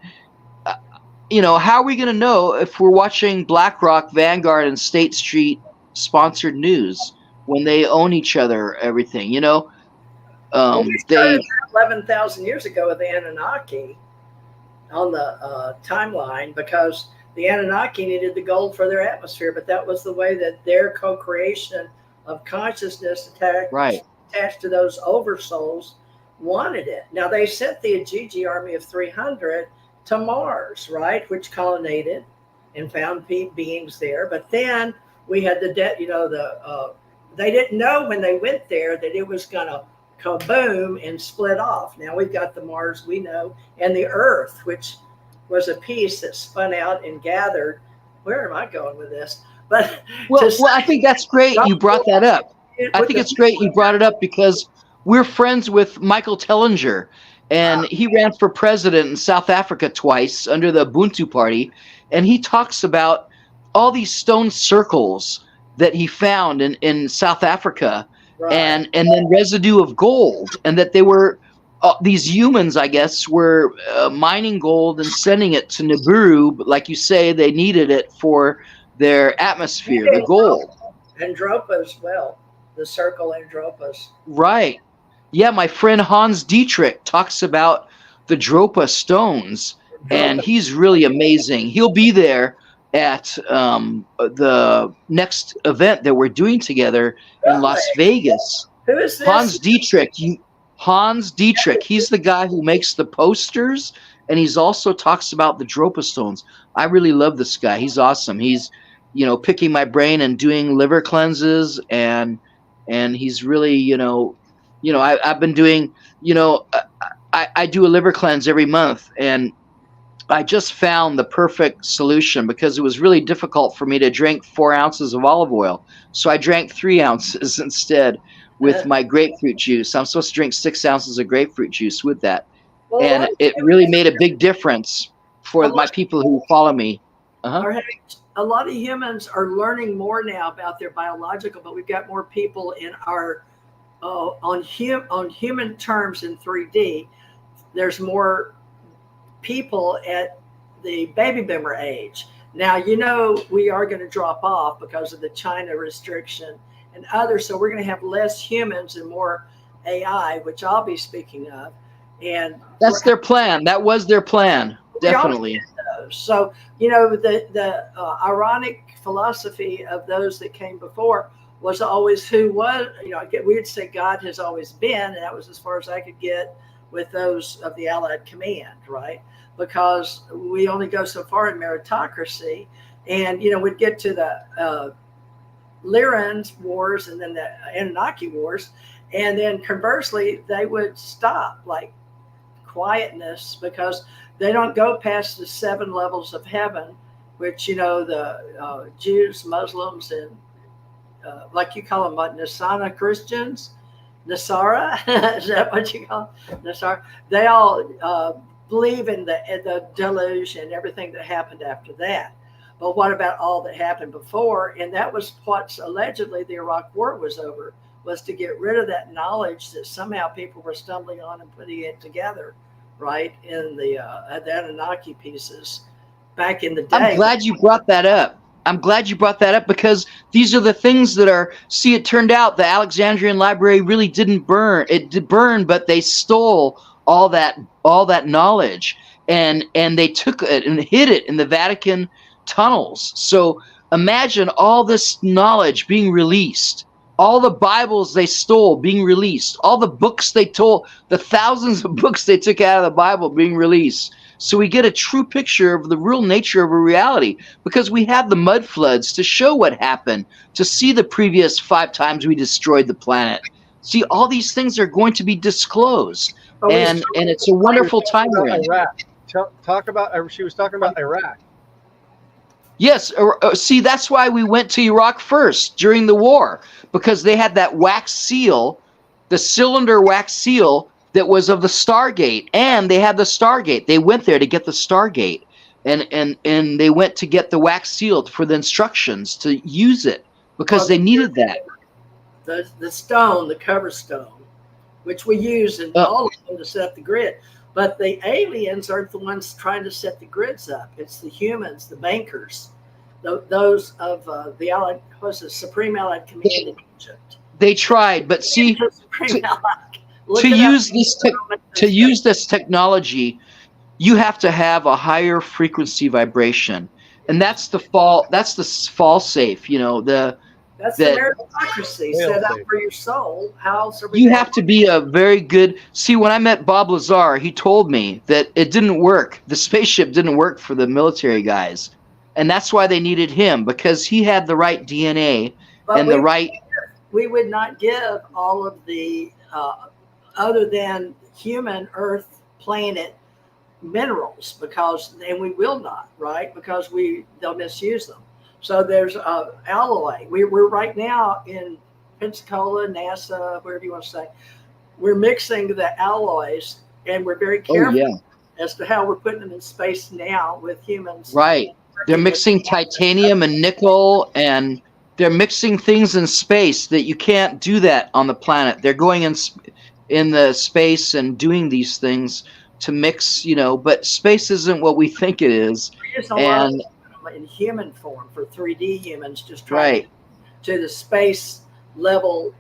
Speaker 3: how are we going to know if we're watching BlackRock, Vanguard, and State Street sponsored news when they own each other, everything,
Speaker 4: we started 11,000 years ago with the Anunnaki on the timeline, because the Anunnaki needed the gold for their atmosphere, but that was the way that their co-creation of consciousness attached to those oversouls wanted it. Now, they sent the Ajiji army of 300 to Mars, right, which colonized and found beings there. But then we had they didn't know when they went there that it was going to kaboom and split off. Now we've got the Mars we know, and the Earth, which was a piece that spun out and gathered. Where am I going with this? But
Speaker 3: I think that's great you brought that up. I think it's great you brought it up, because we're friends with Michael Tellinger, and he ran for president in South Africa twice under the Ubuntu Party, and he talks about all these stone circles that he found in South Africa, right, and then residue of gold, and that they were these humans, I guess, were mining gold and sending it to Nibiru, but like you say, they needed it for their atmosphere, the gold.
Speaker 4: Andropa as well, the circle Andropas.
Speaker 3: Right. Yeah, my friend Hans Dietrich talks about the Dropa stones, and he's really amazing. He'll be there at the next event that we're doing together in Las Vegas.
Speaker 4: Who is this?
Speaker 3: Hans Dietrich. Hans Dietrich. He's the guy who makes the posters, and he's also talks about the Dropa stones. I really love this guy. He's awesome. He's, picking my brain and doing liver cleanses, and he's really, I've been doing, I do a liver cleanse every month, and I just found the perfect solution, because it was really difficult for me to drink 4 ounces of olive oil. So I drank 3 ounces instead with my grapefruit juice. I'm supposed to drink 6 ounces of grapefruit juice with that.
Speaker 4: Well,
Speaker 3: and it really made a big difference for my people who follow me.
Speaker 4: A lot of humans are learning more now about their biological, but we've got more people in our on human terms in 3D. There's more people at the baby boomer age. Now, we are going to drop off because of the China restriction and others. So we're going to have less humans and more AI, which I'll be speaking of. And
Speaker 3: that's their plan. That was their plan. Definitely.
Speaker 4: So, the ironic philosophy of those that came before was always we would say God has always been, and that was as far as I could get with those of the Allied Command, right? Because we only go so far in meritocracy, and we'd get to the Lyran wars and then the Anunnaki wars, And then conversely, they would stop, like quietness, because they don't go past the 7 levels of heaven, which, the Jews, Muslims, and like you call them, what, Nasana Christians? Nasara? Is that what you call them? Nasara? They all believe in the deluge and everything that happened after that. But what about all that happened before? And that was what allegedly the Iraq War was over, was to get rid of that knowledge that somehow people were stumbling on and putting it together, right, in the Anunnaki pieces back in the day.
Speaker 3: I'm glad you brought that up. Because these are the things that are, see, it turned out the Alexandrian library really didn't burn. It did burn, but they stole all that knowledge, and they took it and hid it in the Vatican tunnels. So imagine all this knowledge being released, all the Bibles they stole being released, all the books they told, the thousands of books they took out of the Bible being released. So we get a true picture of the real nature of a reality, because we have the mud floods to show what happened, to see the previous 5 times we destroyed the planet. See, all these things are going to be disclosed, and it's a wonderful time we're in.
Speaker 2: She was talking about Iraq.
Speaker 3: Yes, see, that's why we went to Iraq first during the war, because they had that wax seal, the cylinder wax seal that was of the Stargate, and they had the Stargate. They went there to get the Stargate, and they went to get the wax seal for the instructions to use it, because they needed that.
Speaker 4: The stone, the cover stone, which we use in all of them to set up the grid. But the aliens are the ones trying to set the grids up. It's the humans, the bankers, those of the Allied, Supreme Allied Command in Egypt.
Speaker 3: They tried, but see, to use this technology, you have to have a higher frequency vibration, and that's the fall safe.
Speaker 4: That's the meritocracy set up for your soul.
Speaker 3: You have to be a very good. See, when I met Bob Lazar, he told me that it didn't work. The spaceship didn't work for the military guys, and that's why they needed him, because he had the right DNA and the right.
Speaker 4: We would not give all of the other than human Earth planet minerals, and we will not, right? Because they'll misuse them. So there's alloy. We're right now in Pensacola, NASA, wherever you want to say. We're mixing the alloys, and we're very careful as to how we're putting them in space now with humans.
Speaker 3: Right. They're mixing titanium and nickel, and they're mixing things in space that you can't do that on the planet. They're going in the space and doing these things to mix, but space isn't what we think it is. And
Speaker 4: in human form for 3D humans, just trying to the space level.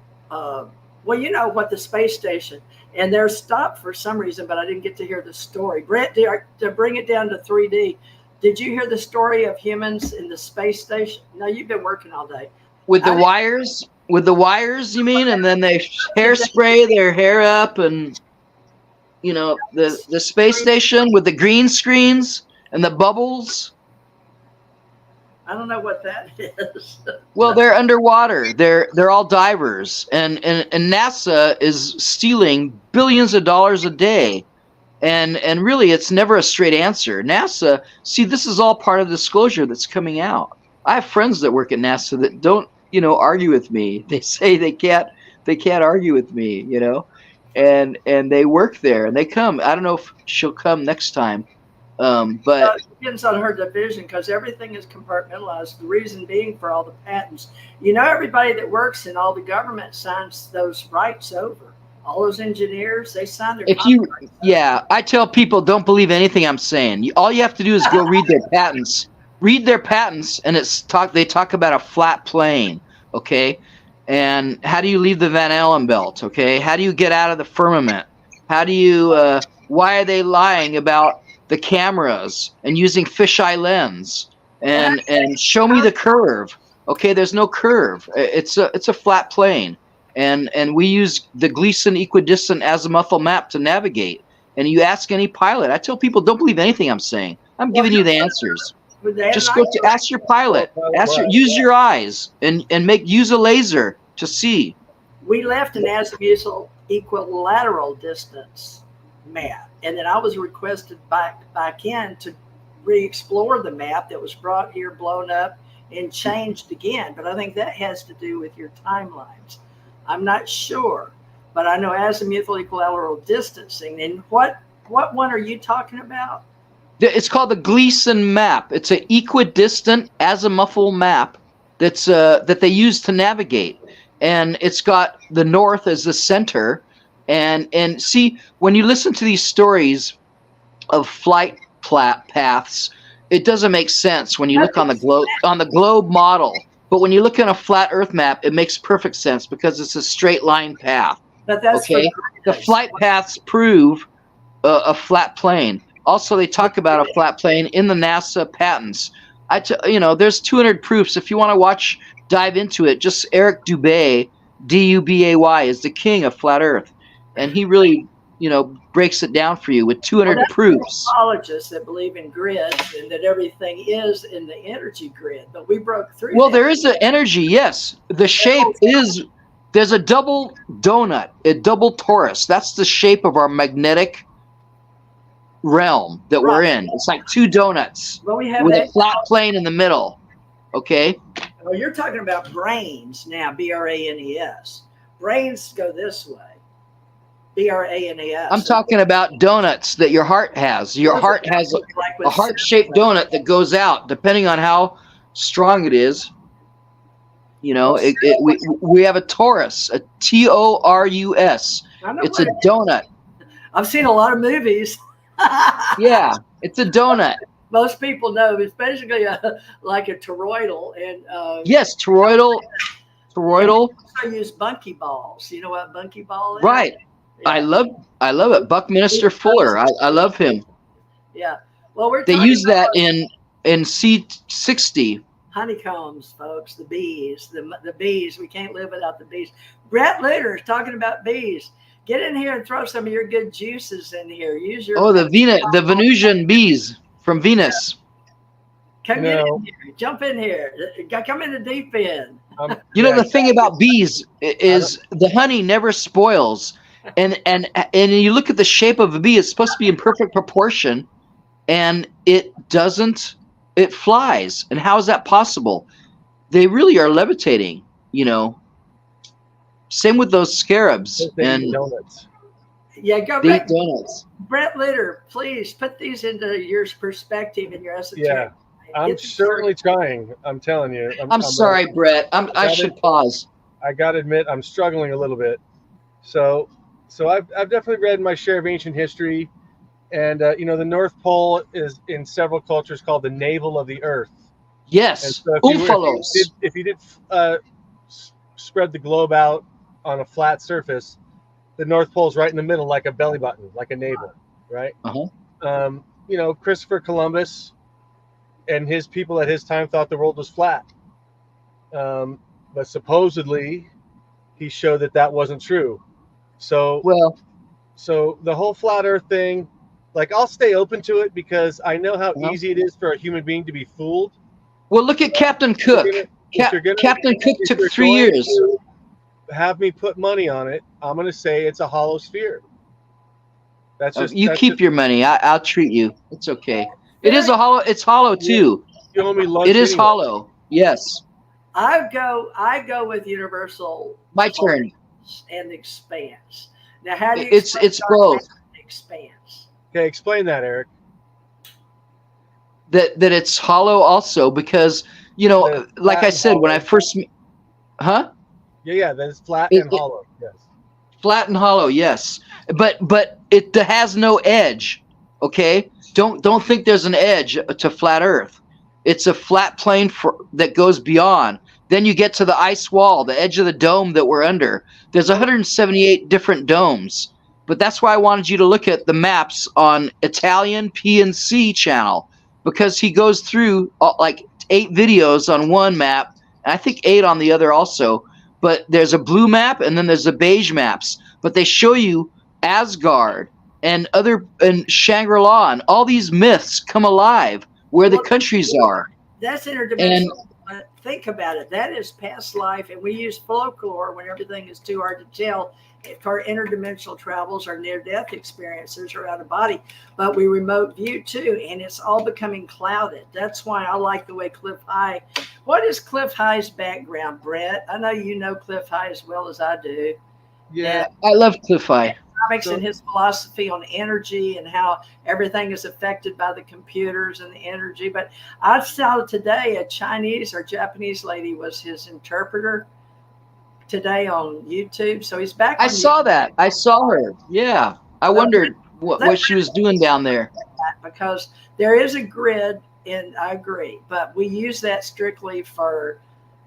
Speaker 4: What the space station, and they're stopped for some reason, but I didn't get to hear the story. Bret, to bring it down to 3D, did you hear the story of humans in the space station? No, you've been working all day.
Speaker 3: With the wires, you mean? And then they hairspray their hair up, and the space station with the green screens and the bubbles.
Speaker 4: I don't know what that is.
Speaker 3: Well, they're underwater. They're all divers, and NASA is stealing billions of dollars a day, and really, it's never a straight answer. NASA, see, this is all part of the disclosure that's coming out. I have friends that work at NASA that don't, argue with me. They say they can't argue with me, and they work there, and they come. I don't know if she'll come next time. But
Speaker 4: it depends on her division, because everything is compartmentalized. The reason being for all the patents. Everybody that works in all the government signs those rights over. All those engineers, they sign their contracts.
Speaker 3: I tell people, don't believe anything I'm saying. All you have to do is go read their patents. Read their patents, and they talk about a flat plane, okay? And how do you leave the Van Allen belt, okay? How do you get out of the firmament? How do you? Why are they lying about the cameras and using fisheye lens, and show me the curve? Okay, there's no curve. It's a flat plane, and we use the Gleason equidistant azimuthal map to navigate. And you ask any pilot, I tell people, don't believe anything I'm saying. I'm giving you the answers. Just go to ask your pilot. Use your eyes and use a laser to see.
Speaker 4: we left an azimuthal equilateral distance map, and then I was requested back in to re-explore the map that was brought here, blown up, and changed again. But I think that has to do with your timelines. I'm not sure, but I know azimuthal equilateral distancing. And what one are you talking about?
Speaker 3: It's called the Gleason map. It's an equidistant azimuthal map that's that they use to navigate, and it's got the north as the center. And see, when you listen to these stories of flight paths, it doesn't make sense when you look on the globe model. But when you look at a flat Earth map, it makes perfect sense because it's a straight line path.
Speaker 4: But that's
Speaker 3: okay. The flight paths prove a flat plane. Also, they talk about a flat plane in the NASA patents. There's 200 proofs. If you want to dive into it, just Eric Dubay, D-U-B-A-Y, is the king of flat Earth. And he really, breaks it down for you with 200 proofs.
Speaker 4: Cosmologists that believe in grids and that everything is in the energy grid, but we broke through.
Speaker 3: Well, there is an energy, yes. The shape is, there's a double donut, a double torus. That's the shape of our magnetic realm that we're in. It's like two donuts with a flat plane in the middle. Okay.
Speaker 4: Well, you're talking about branes now, B-R-A-N-E-S. Branes go this way. B-R-A-N-E-S.
Speaker 3: I'm talking about donuts that your heart has. Your heart has a heart-shaped donut that goes out, depending on how strong it is. We have a torus, a T-O-R-U-S. It's a donut.
Speaker 4: I've seen a lot of movies.
Speaker 3: Yeah, it's a donut.
Speaker 4: Most people know it's basically like a toroidal. And
Speaker 3: yes, toroidal.
Speaker 4: I use bunky balls. You know what bunky ball is?
Speaker 3: Right. Yeah. I love it. Buckminster Fuller. I love him.
Speaker 4: Yeah. Well,
Speaker 3: they use that in C60.
Speaker 4: Honeycombs, folks. The bees. The bees. We can't live without the bees. Bret Lueder is talking about bees. Get in here and throw some of your good juices in here. Use your
Speaker 3: the Venusian bees from Venus.
Speaker 4: Come in here. Jump in here. Come in the deep end.
Speaker 3: The thing about bees is the honey never spoils. And you look at the shape of a bee, it's supposed to be in perfect proportion, and it doesn't. It flies. And how is that possible? They really are levitating, Same with those scarabs and
Speaker 4: donuts. Yeah, go back. Donuts. Bret Lueder, please put these into your perspective and your esoteric.
Speaker 2: Yeah, I'm certainly trying. I'm telling you.
Speaker 3: I'm sorry, Bret. I should pause.
Speaker 2: I got to admit, I'm struggling a little bit. So I've definitely read my share of ancient history, and the North Pole is in several cultures called the navel of the Earth.
Speaker 3: Yes,
Speaker 2: and so if you did spread the globe out on a flat surface, the North Pole is right in the middle, like a belly button, like a navel, right? Christopher Columbus and his people at his time thought the world was flat, but supposedly he showed that wasn't true. So the whole flat Earth thing, I'll stay open to it because I know how easy it is for a human being to be fooled.
Speaker 3: Well, look at Captain Cook. Captain Cook took 3 years.
Speaker 2: Have me put money on it. I'm going to say it's a hollow sphere. That's just
Speaker 3: your money. I'll treat you. It's okay. It is a hollow. It's hollow too.
Speaker 2: You owe me lunch.
Speaker 3: It is hollow. Yes.
Speaker 4: I go with universal.
Speaker 3: My turn.
Speaker 4: And expanse. Now, how do you?
Speaker 3: It's both.
Speaker 4: Expanse.
Speaker 2: Okay, explain that, Eric.
Speaker 3: That it's hollow also because like I said when I first, huh?
Speaker 2: Yeah, that it's flat and hollow. Yes.
Speaker 3: Flat and hollow, yes, but it has no edge. Okay, don't think there's an edge to flat Earth. It's a flat plane that goes beyond. Then you get to the ice wall, the edge of the dome that we're under. There's 178 different domes. But that's why I wanted you to look at the maps on Italian PNC channel, because he goes through 8 videos on one map, and I think 8 on the other also. But there's a blue map, and then there's the beige maps. But they show you Asgard and Shangri-La, and all these myths come alive where the countries are.
Speaker 4: That's interdimensional. think about it. That is past life, and we use folklore when everything is too hard to tell for interdimensional travels or near-death experiences or out of body. But we remote view too, and it's all becoming clouded. That's why I like the way Cliff High. What is Cliff High's background, Bret? I know you know Cliff High as well as I do.
Speaker 2: Yeah.
Speaker 3: I love Cliff High.
Speaker 4: And his philosophy on energy and how everything is affected by the computers and the energy. But I saw today a Chinese or Japanese lady was his interpreter today on YouTube. So he's back.
Speaker 3: I saw that. I saw her. Yeah. I wondered what she was doing down there.
Speaker 4: Because there is a grid, and I agree, but we use that strictly for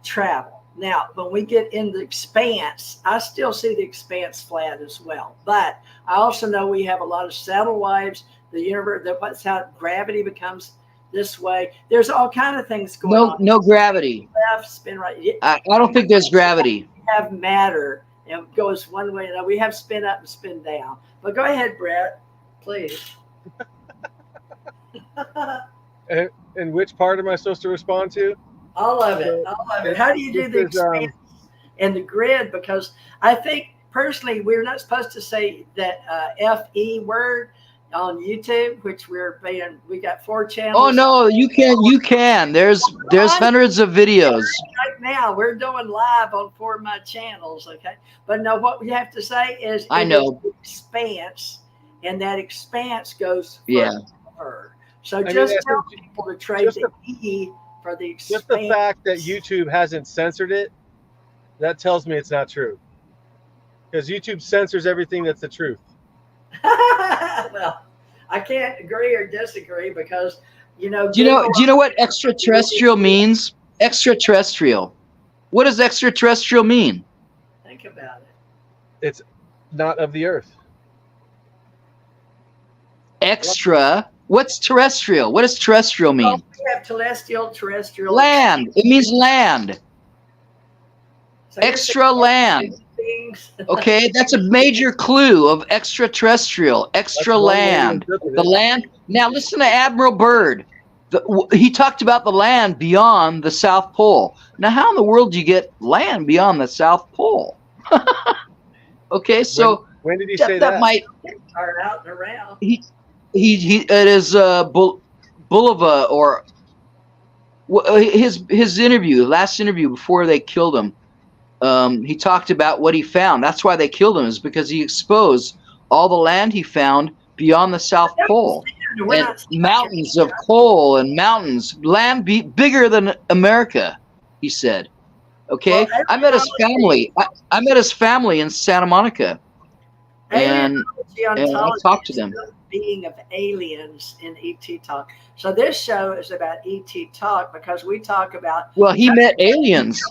Speaker 4: travel. Now, when we get in the expanse, I still see the expanse flat as well. But I also know we have a lot of saddle wives, the universe, that's how gravity becomes this way. There's all kind of things going on.
Speaker 3: No gravity.
Speaker 4: Left, spin right.
Speaker 3: I don't think there's gravity.
Speaker 4: We have matter, and it goes one way. We have spin up and spin down. But go ahead, Bret, please.
Speaker 2: And which part am I supposed to respond to?
Speaker 4: All of it. How do you do the expanse and the grid? Because I think personally, we're not supposed to say that FE word on YouTube, which we got 4 channels.
Speaker 3: Oh no, you can. There's hundreds of videos.
Speaker 4: Right now, we're doing live on 4 of my channels. Okay, but no, what we have to say is
Speaker 3: I know
Speaker 4: expanse, and that expanse goes further. So just tell people to trade the E for the expanse.
Speaker 2: Just the fact that YouTube hasn't censored it, that tells me it's not true. Because YouTube censors everything that's the truth.
Speaker 4: Well, I can't agree or disagree because,
Speaker 3: Do you know what extraterrestrial means? Extraterrestrial. What does extraterrestrial mean?
Speaker 4: Think about it.
Speaker 2: It's not of the earth.
Speaker 3: Extra. What's terrestrial? What does terrestrial mean?
Speaker 4: Well, we have terrestrial.
Speaker 3: Land. It means land.
Speaker 4: So
Speaker 3: extra land. Okay, that's a major clue of extraterrestrial. Extra land. The land. Now listen to Admiral Byrd. He talked about the land beyond the South Pole. Now, how in the world do you get land beyond the South Pole? Okay, so
Speaker 2: when did he say that?
Speaker 4: That might are out and around.
Speaker 3: He it is Boulevard or his interview, last interview before they killed him. He talked about what he found. That's why they killed him, is because he exposed all the land he found beyond the South Pole, and mountains of coal and mountains, land bigger than America. He said, "Okay, well, I met his family. I met his family in Santa Monica, and I talked to them."
Speaker 4: Being of aliens in ET Talk. So this show is about ET Talk because we talk about.
Speaker 3: Well, he met aliens.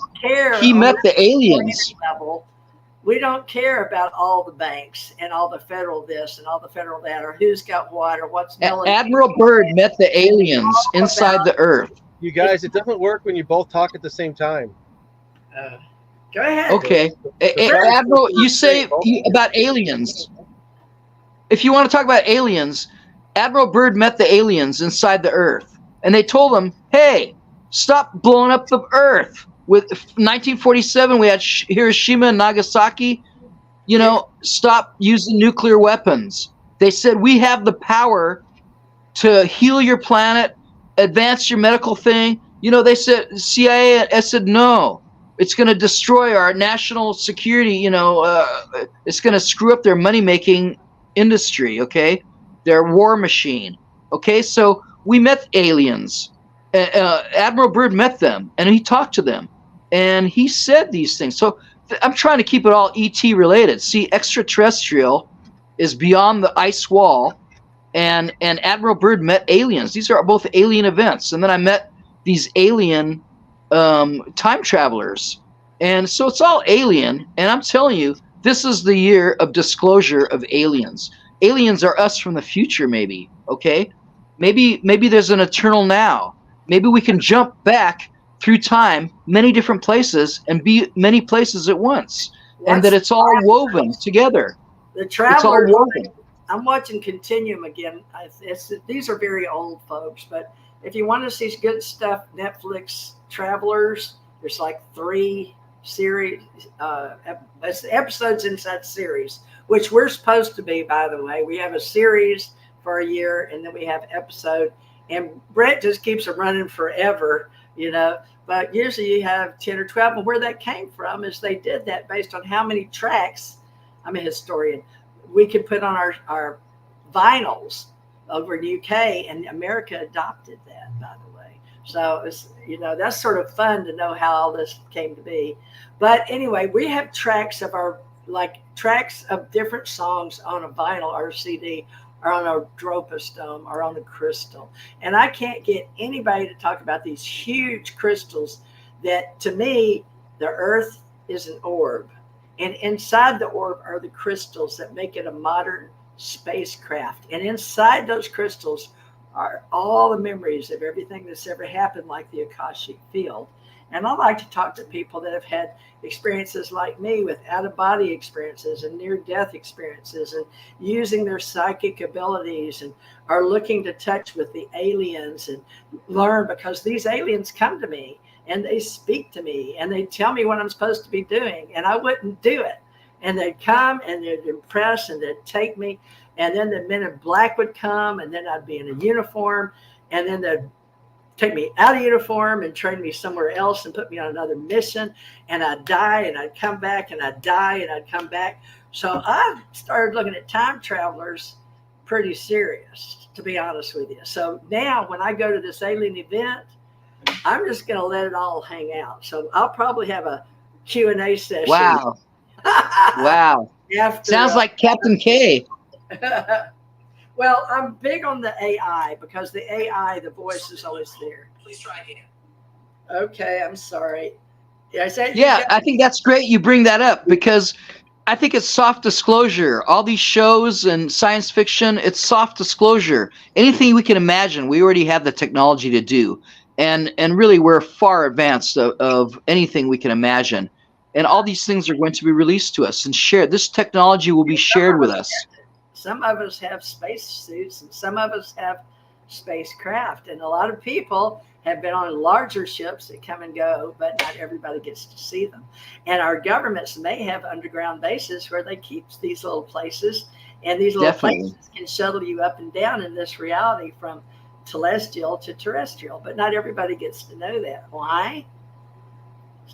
Speaker 3: He met the aliens.
Speaker 4: Level. We don't care about all the banks and all the federal this and all the federal that, or who's got what, or what's.
Speaker 3: Admiral Byrd met the aliens inside the Earth.
Speaker 2: You guys, it doesn't work when you both talk at the same time.
Speaker 4: Go ahead.
Speaker 3: Okay, Admiral, you say about aliens. If you want to talk about aliens, Admiral Byrd met the aliens inside the Earth, and they told him, "Hey, stop blowing up the Earth." With 1947, we had Hiroshima and Nagasaki. Stop using nuclear weapons. They said, "We have the power to heal your planet, advance your medical thing." They said, CIA. I said, "No, it's going to destroy our national security. It's going to screw up their money-making industry, okay? Their war machine, okay? So we met aliens. Admiral Byrd met them, and he talked to them, and he said these things. So I'm trying to keep it all ET related. See, extraterrestrial is beyond the ice wall, and Admiral Byrd met aliens. These are both alien events. And then I met these alien time travelers, and so it's all alien. And I'm telling you, this is the year of disclosure of aliens. Aliens are us from the future, maybe, okay? Maybe there's an eternal now. Maybe we can jump back through time, many different places, and be many places at once. And that it's all woven together.
Speaker 4: The Travelers, I'm watching Continuum again. These are very old folks, but if you want to see good stuff, Netflix Travelers, there's like 3 series, episodes inside series, which we're supposed to be, by the way. We have a series for a year, and then we have episode, and Bret just keeps it running forever, but usually you have 10 or 12. And where that came from is they did that based on how many tracks, I'm a historian, we could put on our vinyls over in the UK, and America adopted that, by the way. So it's, that's sort of fun to know how all this came to be. But anyway, we have tracks of tracks of different songs on a vinyl or a CD, or on a dropostome, or on a crystal. And I can't get anybody to talk about these huge crystals that, to me, the earth is an orb. And inside the orb are the crystals that make it a modern spacecraft. And inside those crystals are all the memories of everything that's ever happened, like the Akashic field. And I like to talk to people that have had experiences like me, with out-of-body experiences and near-death experiences, and using their psychic abilities, and are looking to touch with the aliens and learn, because these aliens come to me and they speak to me and they tell me what I'm supposed to be doing, and I wouldn't do it. And they'd come and they'd impress and they'd take me, and then the men in black would come, and then I'd be in a uniform, and then they'd take me out of uniform and train me somewhere else and put me on another mission, and I'd die and I'd come back, and I'd die and I'd come back. So I started looking at time travelers pretty serious, to be honest with you. So now when I go to this alien event, I'm just going to let it all hang out. So I'll probably have a Q&A session.
Speaker 3: Wow. Wow. Sounds like Captain K.
Speaker 4: Well, I'm big on the AI, because the AI, the voice is always there.
Speaker 5: Please try again.
Speaker 4: Okay, I'm sorry. Yeah,
Speaker 3: I think that's great you bring that up, because I think it's soft disclosure. All these shows and science fiction, it's soft disclosure. Anything we can imagine, we already have the technology to do. And really, we're far advanced of anything we can imagine. And all these things are going to be released to us and shared. This technology will be shared with us.
Speaker 4: Some of us have space suits, and some of us have spacecraft. And a lot of people have been on larger ships that come and go, but not everybody gets to see them. And our governments may have underground bases where they keep these little places, and these little places can shuttle you up and down in this reality from celestial to terrestrial. But not everybody gets to know that. Why?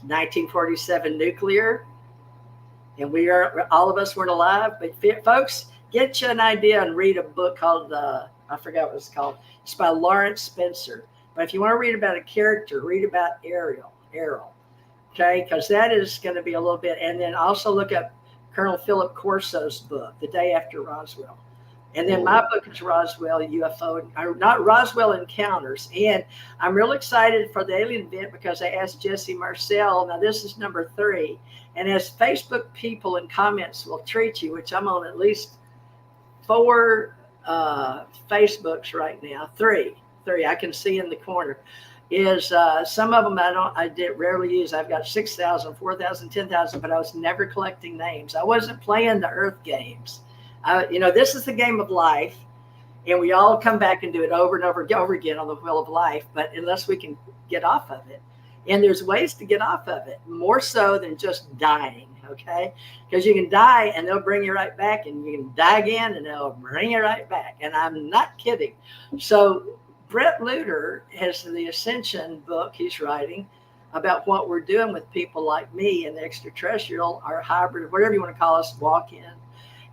Speaker 4: 1947 nuclear, and all of us weren't alive. But folks, get you an idea and read a book called I forgot what it's called. It's by Lawrence Spencer. But if you want to read about a character, read about Errol. Okay, because that is going to be a little bit. And then also look up Colonel Philip Corso's book, The Day After Roswell. And then my book is Roswell UFO, not Roswell Encounters. And I'm real excited for the alien event, because I asked Jesse Marcel. Now this is number 3. And as Facebook people and comments will treat you, which I'm on at least 4 Facebooks right now, 3 I can see in the corner, is some of them I did rarely use. I've got 6,000, 4,000, 10,000, but I was never collecting names. I wasn't playing the Earth games. This is the game of life, and we all come back and do it over and over again on the wheel of life, but unless we can get off of it. And there's ways to get off of it, more so than just dying, okay? Because you can die and they'll bring you right back, and you can die again and they'll bring you right back. And I'm not kidding. So Bret Lueder has the Ascension book he's writing about what we're doing with people like me and the extraterrestrial, or hybrid, whatever you want to call us, walk-in.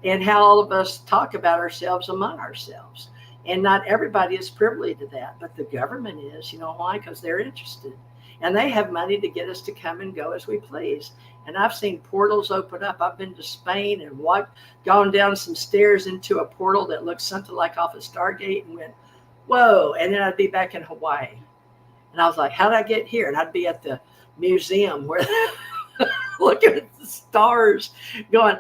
Speaker 4: And how all of us talk about ourselves among ourselves. And not everybody is privy to that, but the government is. You know why? Because they're interested. And they have money to get us to come and go as we please. And I've seen portals open up. I've been to Spain and gone down some stairs into a portal that looks something like off a Stargate, and went, whoa. And then I'd be back in Hawaii. And I was like, how did I get here? And I'd be at the museum where looking at the stars going,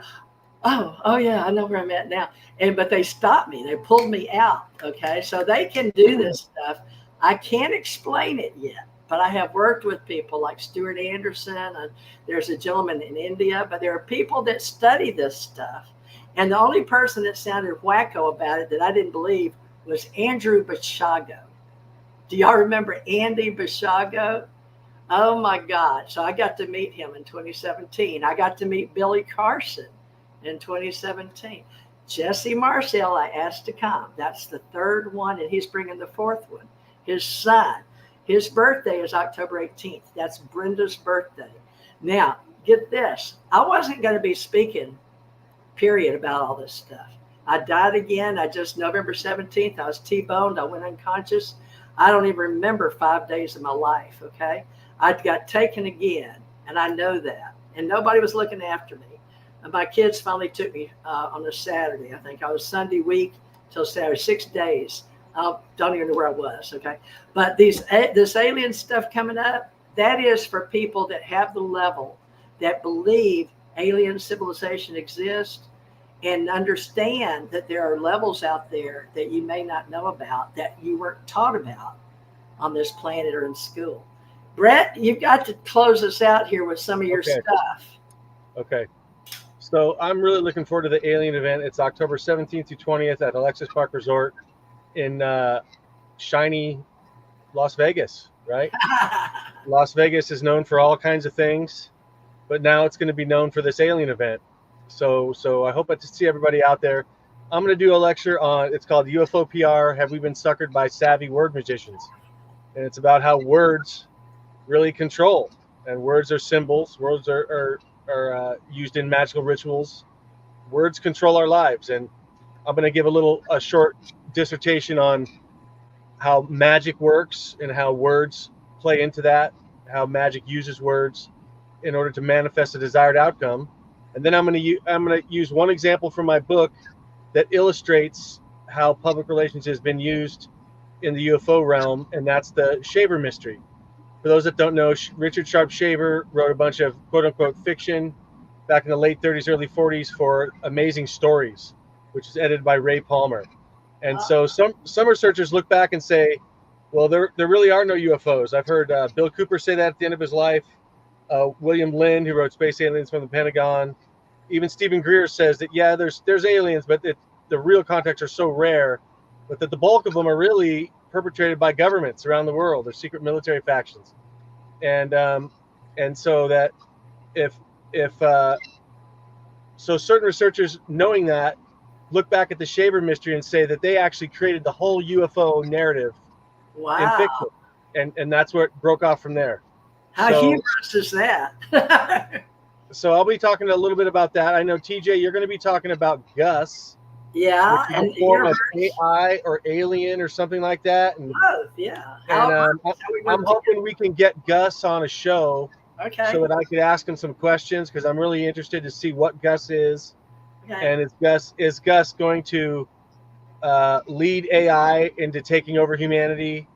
Speaker 4: oh yeah, I know where I'm at now. But they stopped me. They pulled me out. Okay. So they can do this stuff. I can't explain it yet, but I have worked with people like Stuart Anderson, and there's a gentleman in India, but there are people that study this stuff. And the only person that sounded wacko about it that I didn't believe was Andrew Basiago. Do y'all remember Andy Bishago? Oh my God. So I got to meet him in 2017. I got to meet Billy Carson in 2017. Jesse Marcel, I asked to come. That's the third one, and he's bringing the fourth one. His son, his birthday is October 18th. That's Brenda's birthday. Now, get this. I wasn't going to be speaking, period, about all this stuff. I died again. November 17th, I was T-boned. I went unconscious. I don't even remember 5 days of my life, okay? I got taken again, and I know that. And nobody was looking after me. And my kids finally took me on a Saturday. I think I was Sunday week till Saturday, 6 days. Don't even know where I was, okay? But this alien stuff coming up, that is for people that have the level, that believe alien civilization exists, and understand that there are levels out there that you may not know about, that you weren't taught about on this planet or in school. Bret, you've got to close us out here with some of your stuff.
Speaker 2: Okay. So I'm really looking forward to the alien event. It's October 17th through 20th at Alexis Park Resort in shiny Las Vegas, right? Las Vegas is known for all kinds of things, but now it's going to be known for this alien event. So I hope to see everybody out there. I'm going to do a lecture on, it's called UFO PR, Have We Been Suckered by Savvy Word Magicians? And it's about how words really control. And words are symbols. Words are used in magical rituals. Words control our lives. And I'm going to give a short dissertation on how magic works and how words play into that, how magic uses words in order to manifest a desired outcome. And then I'm going to use one example from my book that illustrates how public relations has been used in the UFO realm, and that's the Shaver mystery. For those that don't know, Richard Sharp Shaver wrote a bunch of quote-unquote fiction back in the late 30s, early 40s for Amazing Stories, which is edited by Ray Palmer. And so some researchers look back and say, well, there really are no UFOs. I've heard Bill Cooper say that at the end of his life. William Lind, who wrote Space Aliens from the Pentagon. Even Stephen Greer says that, yeah, there's aliens, but the real contacts are so rare, but that the bulk of them are really perpetrated by governments around the world. They're secret military factions. And so that so certain researchers, knowing that, look back at the Shaver mystery and say that they actually created the whole UFO narrative in fiction. And that's where it broke off from there.
Speaker 4: How humorous is that?
Speaker 2: So I'll be talking a little bit about that. I know, TJ, you're going to be talking about Gus.
Speaker 4: Yeah.
Speaker 2: And form of AI or alien or something like that. And,
Speaker 4: both, yeah.
Speaker 2: And I'm hoping we can get Gus on a show so that I could ask him some questions, because I'm really interested to see what Gus is. Okay. And is Gus going to lead AI into taking over humanity?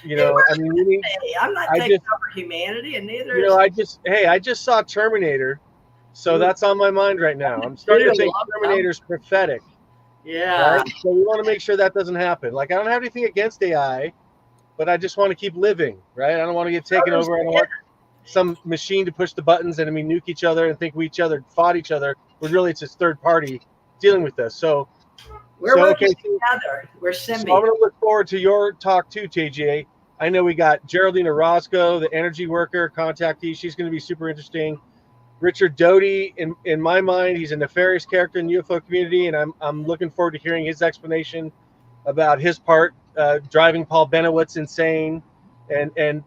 Speaker 2: You know, I mean,
Speaker 4: I'm not taking over humanity, and neither is.
Speaker 2: I just saw Terminator, so that's on my mind right now. I'm starting to think Terminator's prophetic.
Speaker 4: Yeah.
Speaker 2: Right? So we want to make sure that doesn't happen. Like, I don't have anything against AI, but I just want to keep living, right? I don't want to get taken over. I don't want some machine to push the buttons and nuke each other and think we fought each other, but really it's this third party dealing with us. So
Speaker 4: we're working together. We're symbiotes.
Speaker 2: So I'm going to look forward to your talk too, TJ. I know we got Geraldine Orozco, the energy worker contactee. She's going to be super interesting. Richard Doty, in my mind, he's a nefarious character in the UFO community, and I'm looking forward to hearing his explanation about his part driving Paul Benowitz insane. And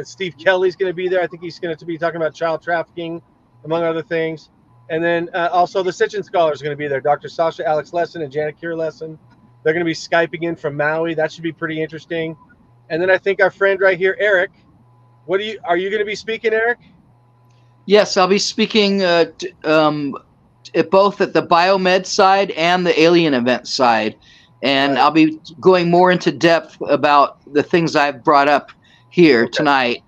Speaker 2: Steve Kelly's going to be there. I think he's going to be talking about child trafficking, among other things. And then also the Sitchin scholars are going to be there. Dr. Sasha Alex Lesson and Janet Kier Lesson. They're going to be Skyping in from Maui. That should be pretty interesting. And then I think our friend right here, Eric, are you going to be speaking, Eric?
Speaker 3: Yes, I'll be speaking both at the biomed side and the alien event side. And right. I'll be going more into depth about the things I've brought up here tonight.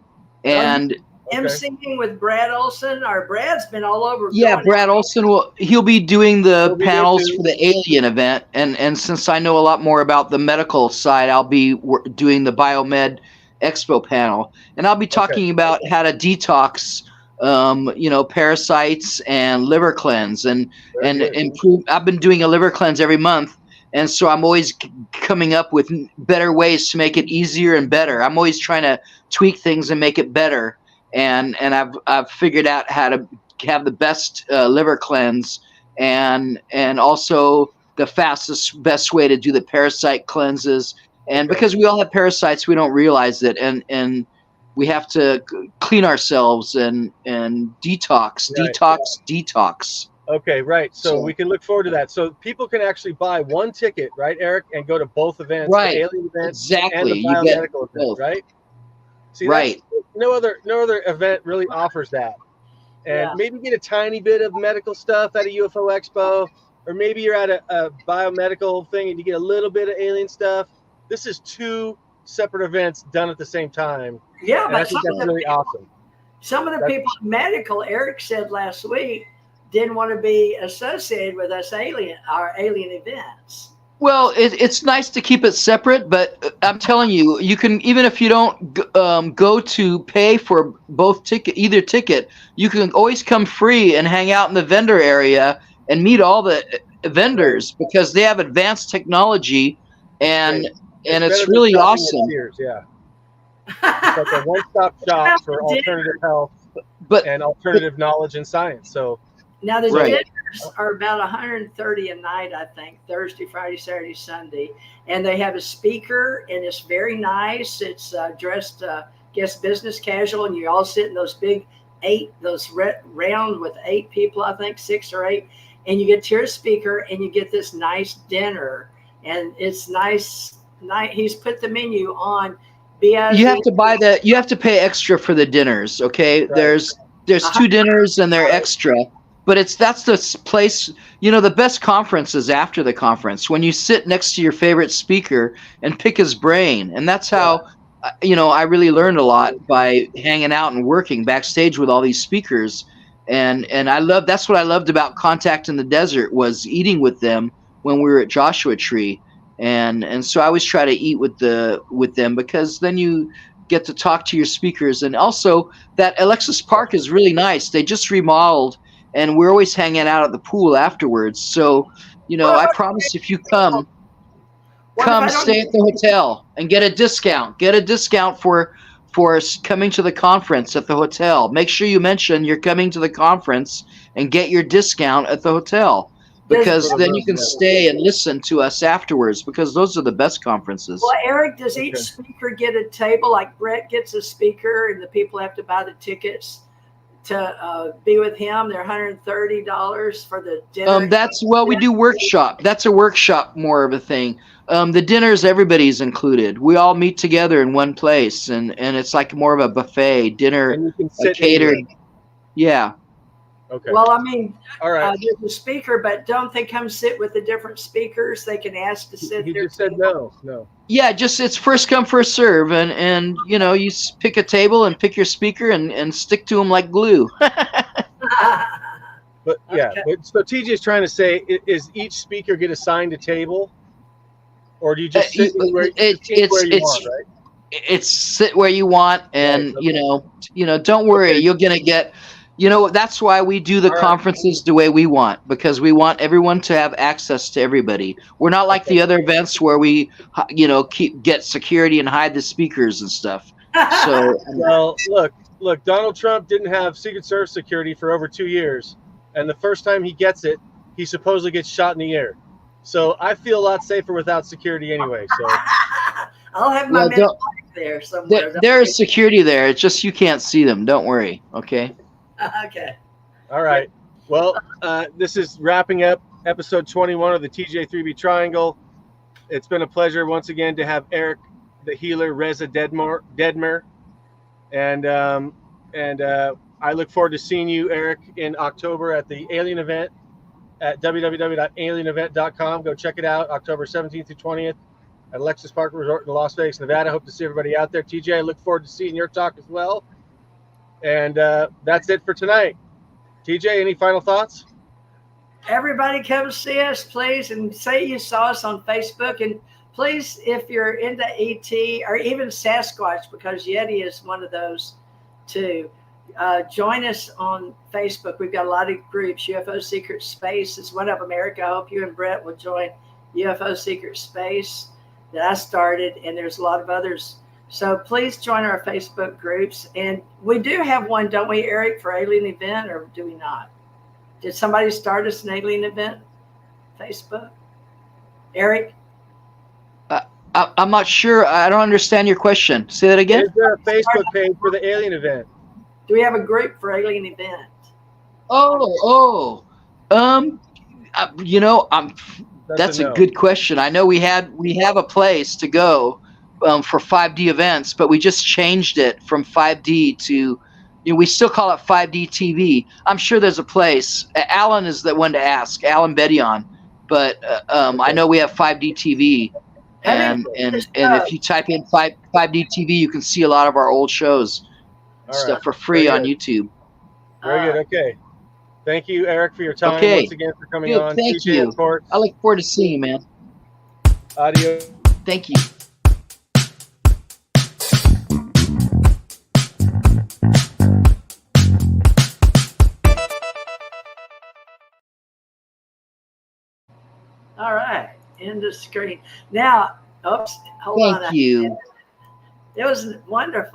Speaker 3: And
Speaker 4: emceeing with Brad Olson. Our Brad's been all over.
Speaker 3: Yeah, Brad Olson he'll be doing the panels for the alien event, and since I know a lot more about the medical side, I'll be doing the Biomed Expo panel, and I'll be talking about how to detox, parasites and liver cleanse, and improve. I've been doing a liver cleanse every month, And so I'm always coming up with better ways to make it easier and better. I'm always trying to tweak things and make it better. And I've figured out how to have the best liver cleanse and also the fastest, best way to do the parasite cleanses. And because we all have parasites, we don't realize it. And we have to clean ourselves and detox.
Speaker 2: Okay, right. So we can look forward to that. So people can actually buy one ticket, right, Eric, and go to both events,
Speaker 3: Right.
Speaker 2: the alien event
Speaker 3: Exactly.
Speaker 2: and the
Speaker 3: You get
Speaker 2: biomedical event,
Speaker 3: both.
Speaker 2: right? See,
Speaker 3: Right.
Speaker 2: no other event really offers that. And maybe get a tiny bit of medical stuff at a UFO expo, or maybe you're at a biomedical thing and you get a little bit of alien stuff. This is two separate events done at the same time.
Speaker 4: Yeah,
Speaker 2: And
Speaker 4: but
Speaker 2: I think that's really awesome.
Speaker 4: some of the people in medical, Eric said last week, didn't want to be associated with us our alien events.
Speaker 3: Well, it's nice to keep it separate, but I'm telling you, you can, even if you don't go to pay for either ticket, you can always come free and hang out in the vendor area and meet all the vendors because they have advanced technology and it's really awesome.
Speaker 2: Yeah. It's like a one-stop shop for alternative health and alternative knowledge and science. So
Speaker 4: now the dinners are about $130 a night, I think, Thursday, Friday, Saturday, Sunday, and they have a speaker, and it's very nice. It's dressed, guess, business casual, and you all sit in those big round with 8 people, I think 6 or 8, and you get to your speaker, and you get this nice dinner, and it's nice. He's put the menu on. You
Speaker 3: have to you have to pay extra for the dinners. Okay, right. There's 2 dinners and they're extra. But that's the place, the best conference is after the conference when you sit next to your favorite speaker and pick his brain. And that's how, I really learned a lot by hanging out and working backstage with all these speakers. And that's what I loved about Contact in the Desert was eating with them when we were at Joshua Tree. And so I always try to eat with them because then you get to talk to your speakers. And also that Alexis Park is really nice. They just remodeled. And we're always hanging out at the pool afterwards. So, I promise if you come stay at the hotel and get a discount. Get a discount for coming to the conference at the hotel. Make sure you mention you're coming to the conference and get your discount at the hotel. Because then you can stay and listen to us afterwards because those are the best conferences.
Speaker 4: Well, Eric, does each speaker get a table like Bret gets a speaker and the people have to buy the tickets to be with him? They're $130 for the dinner.
Speaker 3: We do workshop. That's a workshop more of a thing. The dinners, everybody's included. We all meet together in one place, and it's like more of a buffet dinner,
Speaker 2: and you can sit
Speaker 3: catered.
Speaker 2: Anywhere.
Speaker 3: Yeah.
Speaker 2: Okay.
Speaker 4: Well, I mean,
Speaker 2: all right.
Speaker 4: There's a speaker, but don't they come sit with the different speakers? They can ask to sit there.
Speaker 2: You just said no.
Speaker 3: Yeah, it's first come, first serve, and you pick a table and pick your speaker and stick to them like glue.
Speaker 2: But yeah, so TJ is trying to say, is each speaker get assigned a table, or do you just sit where you want, right?
Speaker 3: It's sit where you want, and don't worry, you're gonna get. That's why we do the conferences the way we want, because we want everyone to have access to everybody. We're not like the other events where we, get security and hide the speakers and stuff. So,
Speaker 2: well, look, Donald Trump didn't have Secret Service security for over 2 years, and the first time he gets it, he supposedly gets shot in the air. So I feel a lot safer without security anyway. So
Speaker 4: I'll have my men there somewhere.
Speaker 3: There's security there. It's just you can't see them. Don't worry. Okay.
Speaker 4: Okay.
Speaker 2: All right. Well, this is wrapping up episode 21 of the TJ3B Triangle. It's been a pleasure once again to have Eric, the healer, Reza Dadmehr, and I look forward to seeing you, Eric, in October at the Alien event at www.alienevent.com. Go check it out, October 17th through 20th at Alexis Park Resort in Las Vegas, Nevada. Hope to see everybody out there. TJ, I look forward to seeing your talk as well. And that's it for tonight. TJ, any final thoughts?
Speaker 4: Everybody come see us, please, and say you saw us on Facebook. And please, if you're into ET or even Sasquatch, because Yeti is one of those too, join us on Facebook. We've got a lot of groups. UFO Secret Space is one of them. Eric, I hope you and Bret will join UFO Secret Space that I started, and there's a lot of others. So please join our Facebook groups. And we do have one, don't we, Eric, for alien event, or do we not? Did somebody start us an alien event? Facebook? Eric?
Speaker 3: I'm not sure. I don't understand your question. Say that again.
Speaker 2: Is there a Facebook page for the alien event?
Speaker 4: Do we have a group for alien event?
Speaker 3: You know, that's
Speaker 2: a
Speaker 3: a good question. I know we have a place to go for 5D events, but we just changed it from 5D to, you know, we still call it 5D TV. I'm sure there's a place. Alan is the one to ask, Alan Bedion. But I know we have 5D TV, and if you type in 5D TV, you can see a lot of our old shows and stuff for free on YouTube.
Speaker 2: Very good. Okay. Thank you, Eric, for your time once again for coming on.
Speaker 3: Thank you.
Speaker 2: Of course.
Speaker 3: I look forward to seeing you, man.
Speaker 2: Audio.
Speaker 3: Thank you.
Speaker 4: All right. End of screen. Now, oops, hold on.
Speaker 3: Thank you.
Speaker 4: It was wonderful.